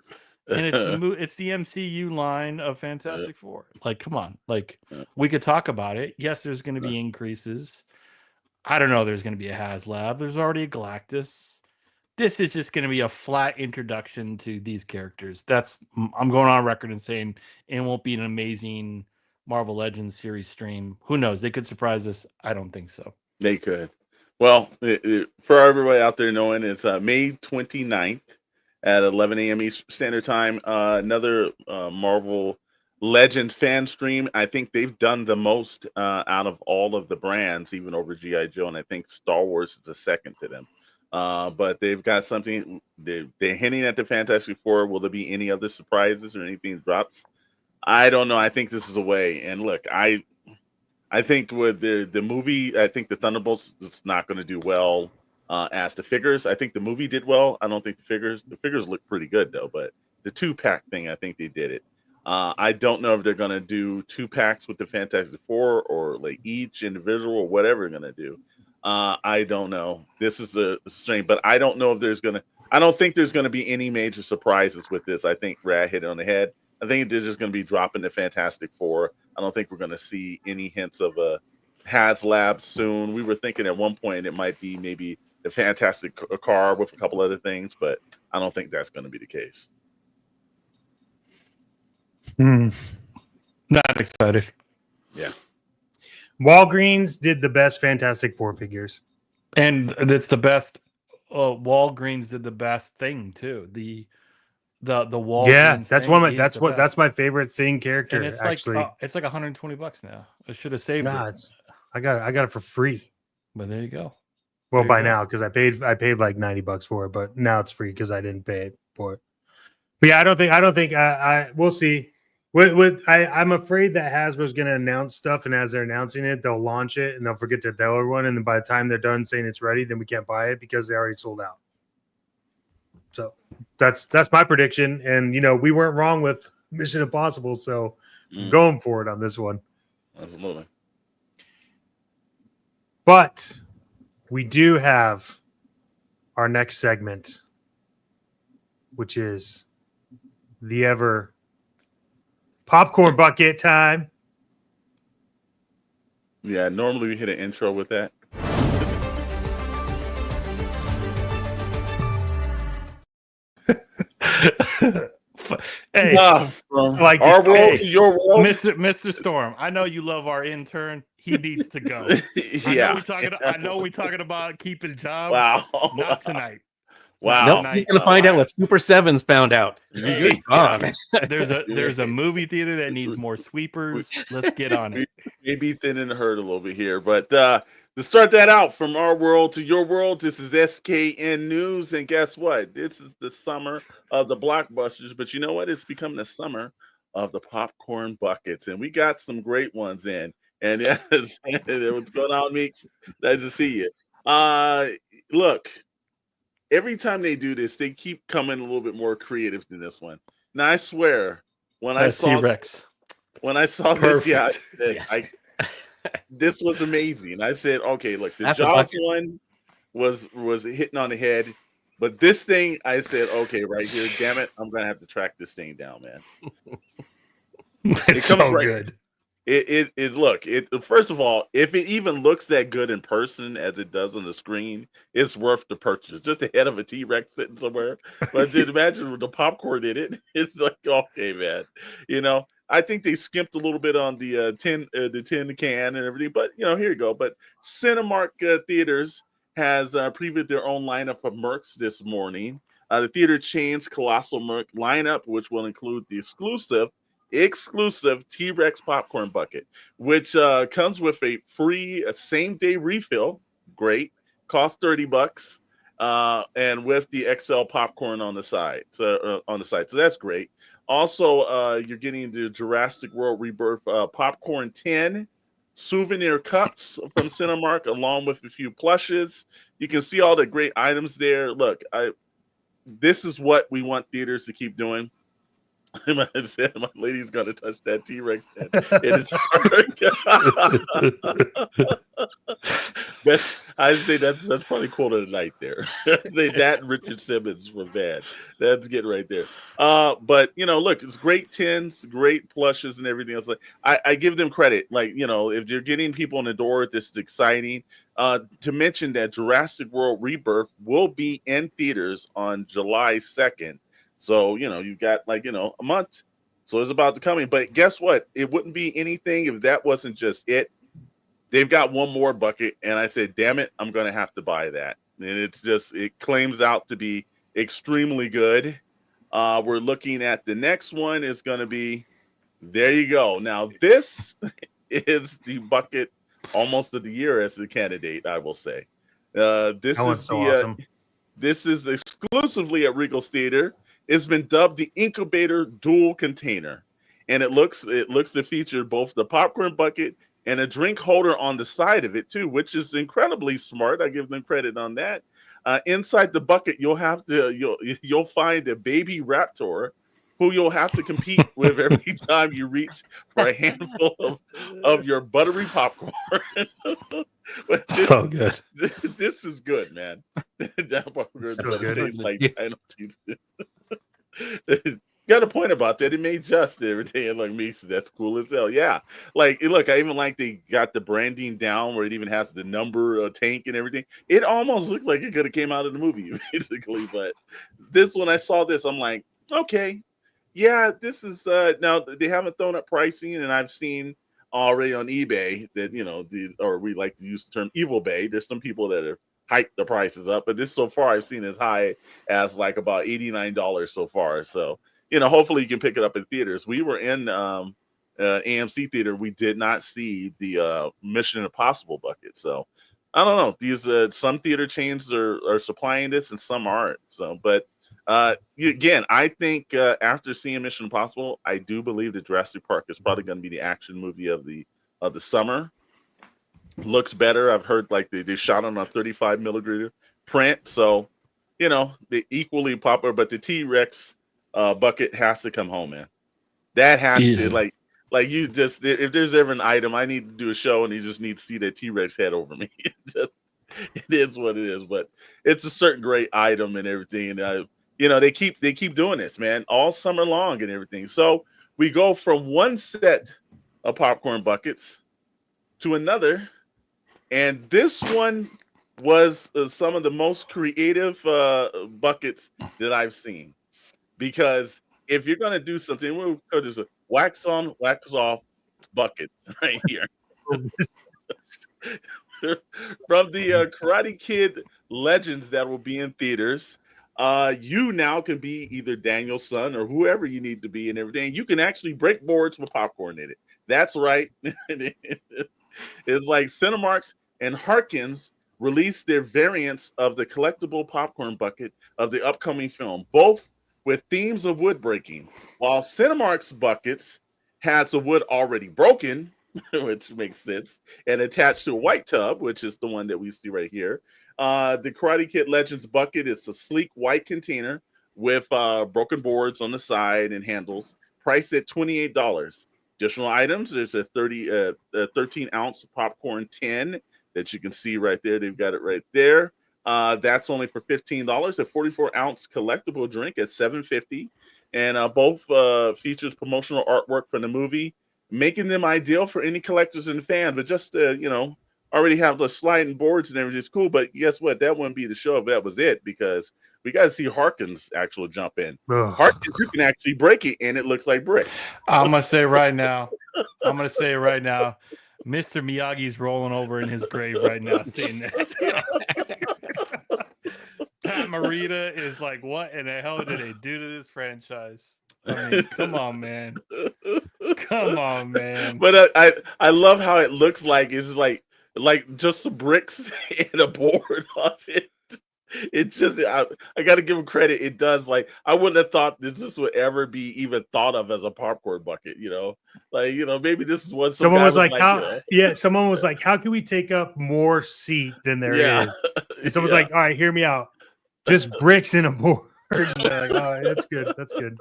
and it's the MCU line of Fantastic Four. Like, come on, like we could talk about it. Yes, there's going to be increases. I don't know. There's going to be a HasLab. There's already a Galactus. This is just going to be a flat introduction to these characters. I'm going on record and saying it won't be an amazing Marvel Legends series stream. Who knows? They could surprise us. I don't think so. They could. Well, for everybody out there knowing, it's May 29th at 11 a.m. Eastern Standard Time. Another Marvel Legends fan stream. I think they've done the most out of all of the brands, even over G.I. Joe, and I think Star Wars is a second to them. But they've got something. They're hinting at the Fantastic Four. Will there be any other surprises or anything drops? I don't know. I think this is a way. And look, I think with the movie, I think the Thunderbolts is not going to do well as the figures. I think the movie did well. I don't think the figures look pretty good though. But the 2-pack thing, I think they did it. I don't know if they're going to do 2-packs with the Fantastic Four or like each individual or whatever they're going to do. I don't know. This is a strain, but I don't know if I don't think there's going to be any major surprises with this. I think Rad hit it on the head. I think they're just going to be dropping the Fantastic Four. I don't think we're going to see any hints of a HasLab soon. We were thinking at one point it might be maybe the Fantastic car with a couple other things, but I don't think that's going to be the case. Not excited. Yeah. Walgreens did the best Fantastic Four figures. And that's the best. Walgreens did the best thing too. The Walgreens. Yeah, that's thing one of my, is that's the what that's best. my favorite thing character. And it's Actually, like it's like $120 now. I should have saved nah, it, it's I got it for free. but there you go. Well, There you by go. now, because I paid like $90 for it, but now it's free because I didn't pay for it. But yeah, I don't think we'll see. I'm afraid that Hasbro's going to announce stuff, and as they're announcing it, they'll launch it and they'll forget to tell everyone, and then by the time they're done saying it's ready, then we can't buy it because they already sold out. So that's my prediction, and we weren't wrong with Mission Impossible, so I'm going for it on this one. Absolutely. But we do have our next segment, which is the ever popcorn bucket time. Yeah, normally we hit an intro with that. Hey, From like our it. world Hey, to your world. Mr. Storm, I know you love our intern. He needs to go. Yeah. I know we talking about keeping jobs. Wow. Not tonight. Wow. No, tonight. he's gonna find out what Super Sevens found out. You're Yeah. gone. There's a movie theater that needs more sweepers. Let's get on it. Maybe thinning the herd a little bit here, but to start that out, from our world to your world, this is SKN News, and guess what? This is the summer of the blockbusters, but you know what? It's becoming the summer of the popcorn buckets, and we got some great ones in. And yes, what's going on, Meeks? Nice to see you. Look, every time they do this, they keep coming a little bit more creative than this one. Now, I swear, when I saw T-Rex. this, yeah, Yes. this was amazing. I said, okay, look, the That's a Jaws bucket. one was hitting on the head, but this thing, I said, okay, right here, damn it, I'm gonna have to track this thing down, man. It's comes so right- good. It first of all, if it even looks that good in person as it does on the screen, it's worth the purchase. Just the head of a T-Rex sitting somewhere. But just imagine with the popcorn in it, it's like, okay, man. I think they skimped a little bit on the tin can and everything, but here you go. But Cinemark Theaters has previewed their own lineup of Mercs this morning. The theater chain's colossal Merc lineup, which will include the exclusive T-Rex popcorn bucket, which comes with a free same-day refill. Great, cost $30, and with the XL popcorn on the side. So that's great. Also, you're getting the Jurassic World Rebirth popcorn tin souvenir cups from Cinemark, along with a few plushes. You can see all the great items there. Look, this is what we want theaters to keep doing. My lady's gonna touch that T-Rex head in its heart. I'd say that's probably quote of the night there. I'd say that and Richard Simmons was bad. That's getting right there. But look, it's great tins, great plushes, and everything else. Like I give them credit. Like if you're getting people in the door, this is exciting. To mention that Jurassic World Rebirth will be in theaters on July 2nd. So, you've got a month. So it's about to come in. But guess what? It wouldn't be anything if that wasn't just it. They've got one more bucket. And I said, damn it, I'm going to have to buy that. And it claims out to be extremely good. We're looking at the next one is going to be, there you go. Now, this is the bucket almost of the year as the candidate, I will say. This That one's so awesome. This is exclusively at Regal's Theater. It's been dubbed the Incubator Dual Container, and it looks to feature both the popcorn bucket and a drink holder on the side of it too, which is incredibly smart. I give them credit on that. Inside the bucket, you'll find a baby raptor who you'll have to compete with every time you reach for a handful of your buttery popcorn. So good. This is good, man. That popcorn So doesn't good. taste like Yeah. dino teeth. Got a point about that. It made just everything like me. So that's cool as hell. Yeah. Like, look, I even like they got the branding down where it even has the number tank and everything. It almost looks like it could have came out of the movie, basically. But when I saw this, I'm like, okay, yeah, this is now they haven't thrown up pricing, and I've seen already on eBay that or we like to use the term Evil Bay. There's some people that are hike the prices up. But this so far I've seen as high as like about $89 so far. So, hopefully you can pick it up in theaters. We were in AMC theater. We did not see the Mission Impossible bucket. So I don't know. These some theater chains are supplying this and some aren't. So, but again, I think after seeing Mission Impossible, I do believe that Jurassic Park is probably going to be the action movie of the summer. Looks better. I've heard like they shot on a 35 millimeter print, so they equally popular. But the T-Rex bucket has to come home, man. That has to like you just if there's ever an item I need to do a show and you just need to see that T-Rex head over me. It is what it is, but it's a certain great item and everything. And they keep doing this, man, all summer long and everything. So we go from one set of popcorn buckets to another, and this one was some of the most creative buckets that I've seen, because if you're gonna do something, we'll go to wax on, wax off buckets right here. From the Karate Kid Legends that will be in theaters, you now can be either Daniel's son or whoever you need to be and everything. You can actually break boards with popcorn in it. That's right. It's like Cinemark's and Harkins released their variants of the collectible popcorn bucket of the upcoming film, both with themes of wood breaking. While Cinemark's buckets has the wood already broken, which makes sense, and attached to a white tub, which is the one that we see right here. The Karate Kid Legends bucket is a sleek white container with broken boards on the side and handles, priced at $28. Additional items, there's a 13-ounce popcorn tin that you can see right there. They've got it right there. That's only for $15. A 44-ounce collectible drink at $7.50. And both features promotional artwork from the movie, making them ideal for any collectors and fans. But just, already have the sliding boards and everything. It's cool. But guess what? That wouldn't be the show if that was it, because we got to see Harkins actually jump in. Harkins, you can actually break it, and it looks like brick. I'm going to say right now, Mr. Miyagi's rolling over in his grave right now seeing this. Pat Morita is like, what in the hell did they do to this franchise? I mean, come on, man. Come on, man. But I love how it looks like it's like just some bricks and a board off it. It's just I got to give him credit. It does, like, I wouldn't have thought this would ever be even thought of as a popcorn bucket. Maybe this is what someone was like, how? Yeah, someone was like, how can we take up more seat than there is? And someone's like, all right, hear me out. Just bricks in a board. Like, oh, that's good. That's good.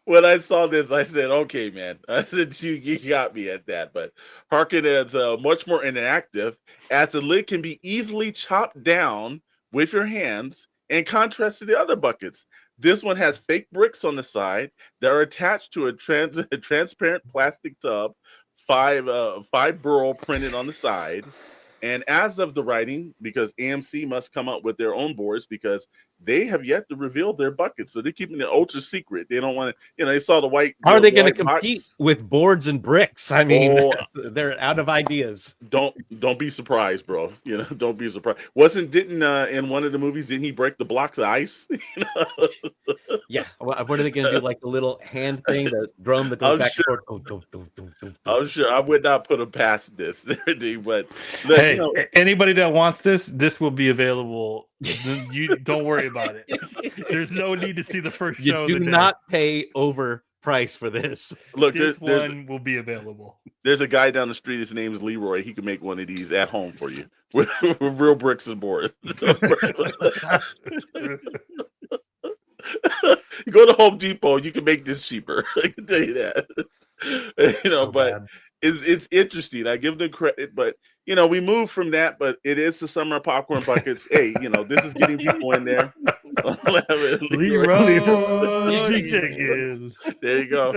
When I saw this, I said, okay, man. I said, you got me at that. But Harkin is much more interactive, as the lid can be easily chopped down with your hands, in contrast to the other buckets. This one has fake bricks on the side that are attached to a transparent plastic tub, five burl printed on the side. And as of the writing, because AMC must come up with their own boards, because they have yet to reveal their buckets, so they're keeping it ultra secret. They don't want to, they saw the white. How are they going to compete with boards and bricks? I mean, they're out of ideas. Don't be surprised, bro. Don't be surprised. Didn't in one of the movies, didn't he break the blocks of ice? Yeah. What are they going to do? Like the little hand thing, the drum that goes back and forth. I'm sure I would not put them past this. But hey, anybody that wants this will be available. You don't worry about it. There's no need to see the first show. You do not pay over price for this. Look, this one will be available. There's a guy down the street. His name is Leroy. He can make one of these at home for you with real bricks and boards. You go to Home Depot, you can make this cheaper. I can tell you that. But it's interesting. I give them credit, but we move from that. But it is the summer popcorn buckets. Hey, this is getting people in there. Leroy. There you go.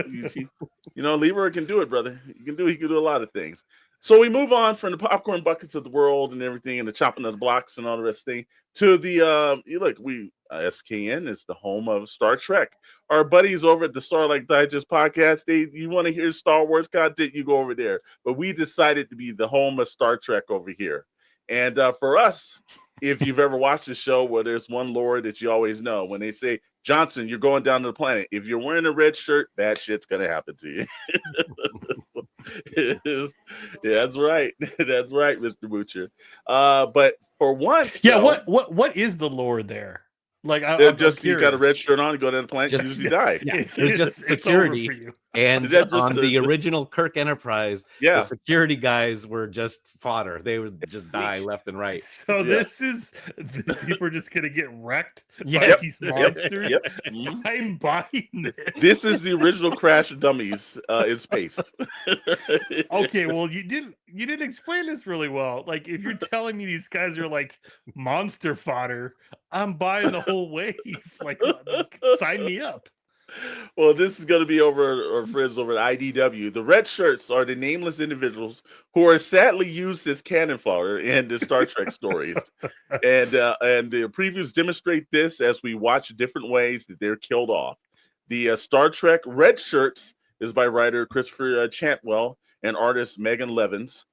Leroy can do it, brother. He can do a lot of things. So we move on from the popcorn buckets of the world and everything, and the chopping of the blocks and all the rest of the thing, to the SKN is the home of Star Trek. Our buddies over at the Starlight Digest podcast, you want to hear Star Wars content, you go over there. But we decided to be the home of Star Trek over here. And for us, if you've ever watched the show where there's one lore that you always know, when they say, Johnson, you're going down to the planet. If you're wearing a red shirt, bad shit's going to happen to you. Yeah, that's right. That's right, Mr. Butcher. But for once, Yeah, though, what is the lore there? Like, they're I'm just you got a red curious. shirt on, go down the planet, Just- you usually die. Yeah, It's- there's just it's over security. for you. And That's just on the the- original Kirk Enterprise, Yeah. the security guys were just fodder. They would just die left and right. So Yeah. this is the people are just gonna get wrecked by Yes. these monsters. Yep. Mhm. I'm buying this. This is the original Crash Dummies in space. Okay, well you didn't explain this really well. Like if you're telling me these guys are like monster fodder, I'm buying the whole wave. Like sign me up. Well, this is going to be over our friends over at IDW. The red shirts are the nameless individuals who are sadly used as cannon fodder in the Star Trek stories, and the previews demonstrate this as we watch different ways that they're killed off. The Star Trek red shirts is by writer Christopher Chantwell and artist Megan Levins.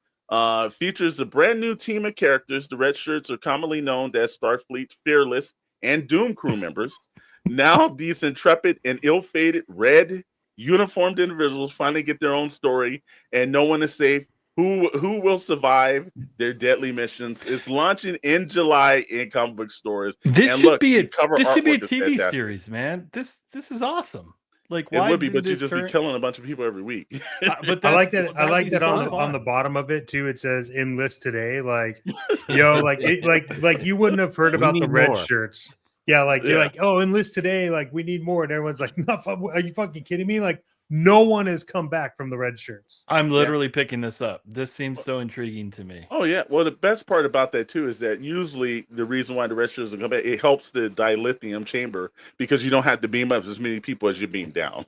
Features a brand new team of characters. The red shirts are commonly known as Starfleet Fearless and Doom crew members. Now these intrepid and ill-fated red uniformed individuals finally get their own story, and no one is safe. Who will survive their deadly missions? It's launching in July in comic book stores. This And should look, be the a cover this should be a artwork is TV fantastic. series, man. This is awesome. Like It why would be, didn't but you this just be turn- killing a bunch of people every week. but I like that's- that. I like be that so on the fun. bottom of it too. It says enlist today. Like, yo, like you wouldn't have heard We about the need red more. shirts. Yeah, like you're Yeah. like, oh, enlist today. Like we need more, and everyone's like, no, are you fucking kidding me? Like no one has come back from the red shirts. I'm literally picking this up. This seems so intriguing to me. Oh yeah. Well, the best part about that too is that usually the reason why the red shirts come back, it helps the dilithium chamber because you don't have to beam up as many people as you beam down.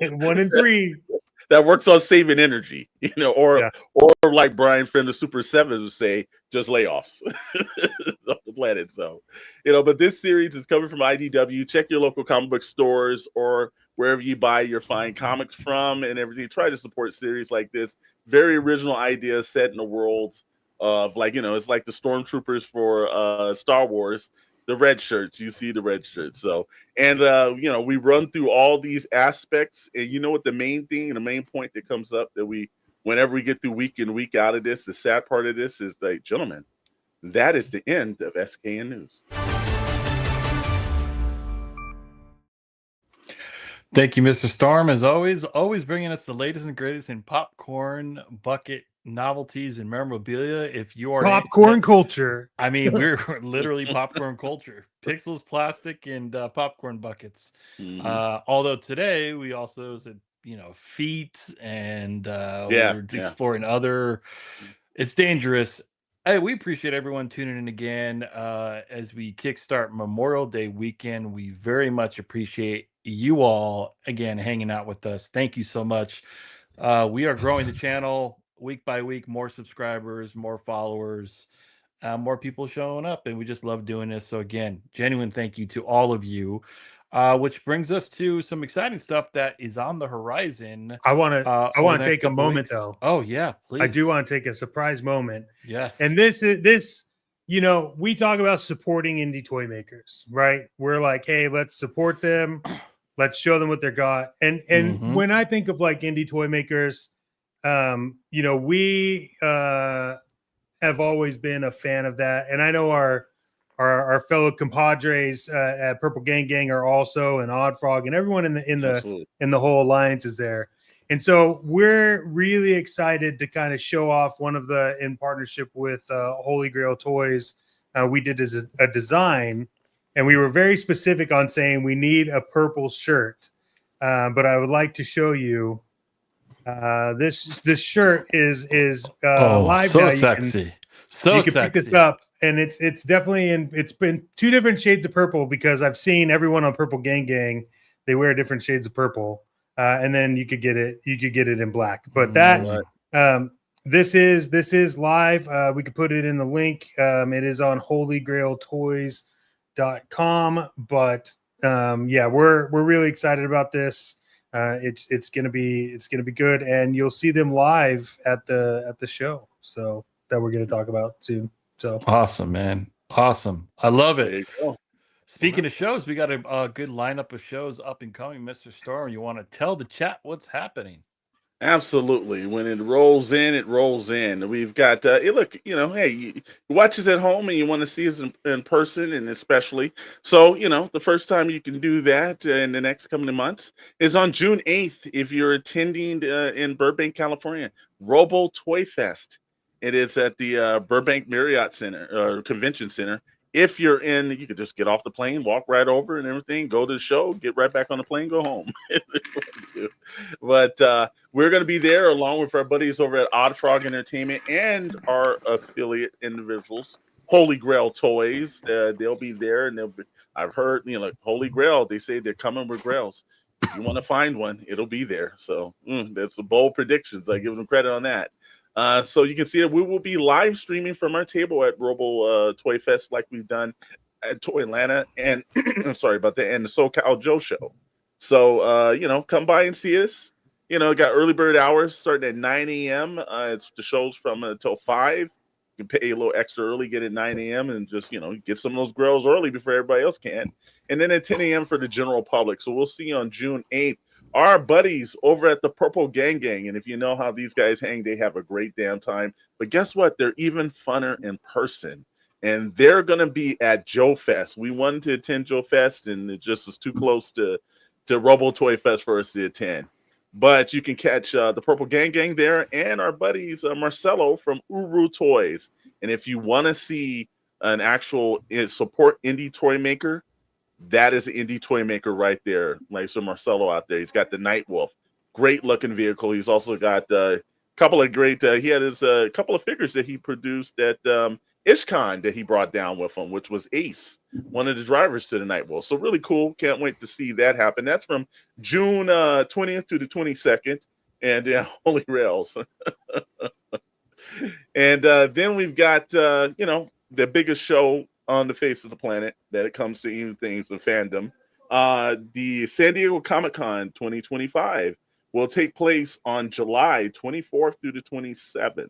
And 1 in 3. That works on saving energy, or Yeah. or like Brian from the Super Seven would say, just layoffs on the planet. So, but this series is coming from IDW. Check your local comic book stores or wherever you buy your fine comics from and everything. Try to support series like this. Very original ideas set in the world of it's like the stormtroopers for Star Wars. The red shirts, you see the red shirts. So, and we run through all these aspects, and you know what the main thing and the main point that comes up that whenever we get through week in, week out of this, the sad part of this is like, gentlemen, that is the end of SKN News. Thank you, Mr. Storm, as always bringing us the latest and greatest in popcorn bucket novelties and memorabilia. If you are Popcorn culture. I mean, we're literally popcorn culture, pixels, plastic, and popcorn buckets. Mhm. Although today we also said, feet, and Yeah, we're yeah. exploring other. It's dangerous. Hey, we appreciate everyone tuning in again as we kickstart Memorial Day weekend. We very much appreciate you all again hanging out with us. Thank you so much. We are growing the channel week by week, more subscribers, more followers, more people showing up, and we just love doing this. So again, genuine thank you to all of you. Which brings us to some exciting stuff that is on the horizon. I want to over the next take a couple moment weeks. though. Oh yeah, please. I do want to take a surprise moment. Yes. And this, we talk about supporting indie toy makers, right? We're like, hey, let's support them. Let's show them what they got. And Mhm. when I think of like indie toy makers, we have always been a fan of that. And I know our fellow compadres at Purple Gang are also, and Odd Frog, and everyone in Absolutely. the whole alliance is there. And so we're really excited to kind of show off one of the, in partnership with Holy Grail Toys, we did a design, and we were very specific on saying we need a purple shirt. But I would like to show you this shirt is live so now. sexy. So you can sexy. pick this up, and it's definitely it's been 2 different shades of purple because I've seen everyone on Purple Gang they wear different shades of purple, and then you could get it in black. But that this is live. We could put it in the link. It is on holygrailtoys.com. But we're really excited about this. It's gonna be good, and you'll see them live at the show. so that we're going to talk about soon. So Awesome, man. Awesome. I love There it. you go. Speaking of shows, we got a good lineup of shows up and coming, Mr. Storm. You want to tell the chat what's happening? Absolutely. When it rolls in, it rolls in. We've got, look, hey, you watch us at home and you want to see us in person, and especially. So, the first time you can do that in the next coming months is on June 8th if you're attending in Burbank, California, Robo Toy Fest. It is at the Burbank Marriott Center or Convention Center. If you're in, you could just get off the plane, walk right over and everything, go to the show, get right back on the plane, go home. But we're going to be there along with our buddies over at Odd Frog Entertainment and our affiliate individuals, Holy Grail Toys. They'll be there, and I've heard, Holy Grail. They say they're coming with grails. If you want to find one, it'll be there. So that's some bold predictions. I give them credit on that. So you can see that we will be live streaming from our table at Robo Toy Fest, like we've done at Toy Atlanta, and I'm sorry about that, and the SoCal Joe Show. So come by and see us. Got early bird hours starting at 9 a.m. It's the shows from until 5. You can pay a little extra early, get at 9 a.m. and just, get some of those grills early before everybody else can. And then at 10 a.m. for the general public. So we'll see you on June 8th. Our buddies over at the Purple Gang Gang. And if you know how these guys hang, they have a great damn time. But guess what? They're even funner in person. And they're going to be at Joe Fest. We wanted to attend Joe Fest, and it just was too close to Robo Toy Fest for us to attend. But you can catch the Purple Gang Gang there and our buddies Marcelo from Uru Toys. And if you want to see an actual support indie toy maker, that is an indie toy maker right there. Like, so Marcelo out there, he's got the Night Wolf, great looking vehicle. He's also got a couple of great. He had his couple of figures that he produced at IshCon that he brought down with him, which was Ace, one of the drivers to the Night Wolf. So really cool. Can't wait to see that happen. That's from June 20th to the 22nd, and Holy Rails. And then we've got the biggest show on the face of the planet that it comes to even things with fandom. The San Diego Comic-Con 2025 will take place on July 24th through the 27th.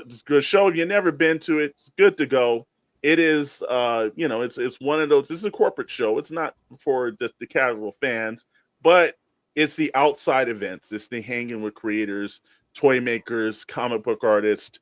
It's a good show. If you've never been to it, it's good to go. It is, it's one of those. This is a corporate show. It's not for just the casual fans, but it's the outside events. It's the hanging with creators, toy makers, comic book artists,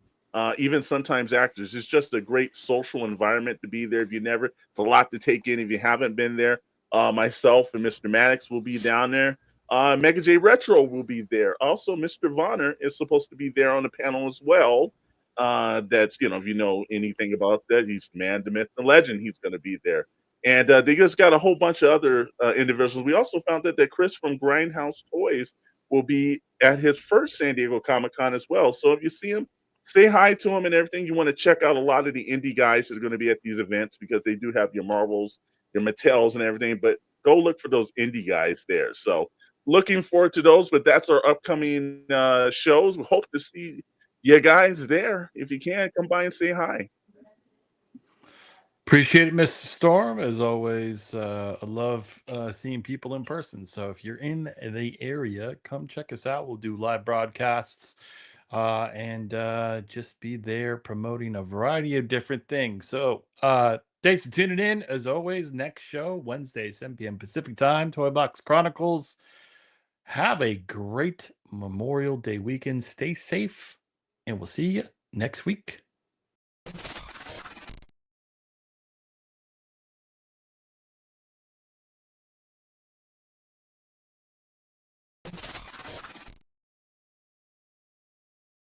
even sometimes actors. It's just a great social environment to be there. If you never, it's a lot to take in if you haven't been there. Myself and Mr. Maddox will be down there. Mega J Retro will be there. Also, Mr. Vonner is supposed to be there on the panel as well. That's, if you know anything about that, he's the man, the myth, the legend. He's going to be there. And they just got a whole bunch of other individuals. We also found out that Chris from Grindhouse Toys will be at his first San Diego Comic-Con as well. So if you see him, say hi to him and everything. You want to check out a lot of the indie guys that are going to be at these events, because they do have your Marvels, your Mattels and everything. But go look for those indie guys there. So looking forward to those. But that's our upcoming shows. We hope to see you guys there. If you can, come by and say hi. Appreciate it, Mr. Storm. As always, I love seeing people in person. So if you're in the area, come check us out. We'll do live broadcasts and just be there promoting a variety of different things. So thanks for tuning in. As always, next show, Wednesday, 7 p.m. Pacific time, Toy Box Chronicles. Have a great Memorial Day weekend. Stay safe, and we'll see you next week.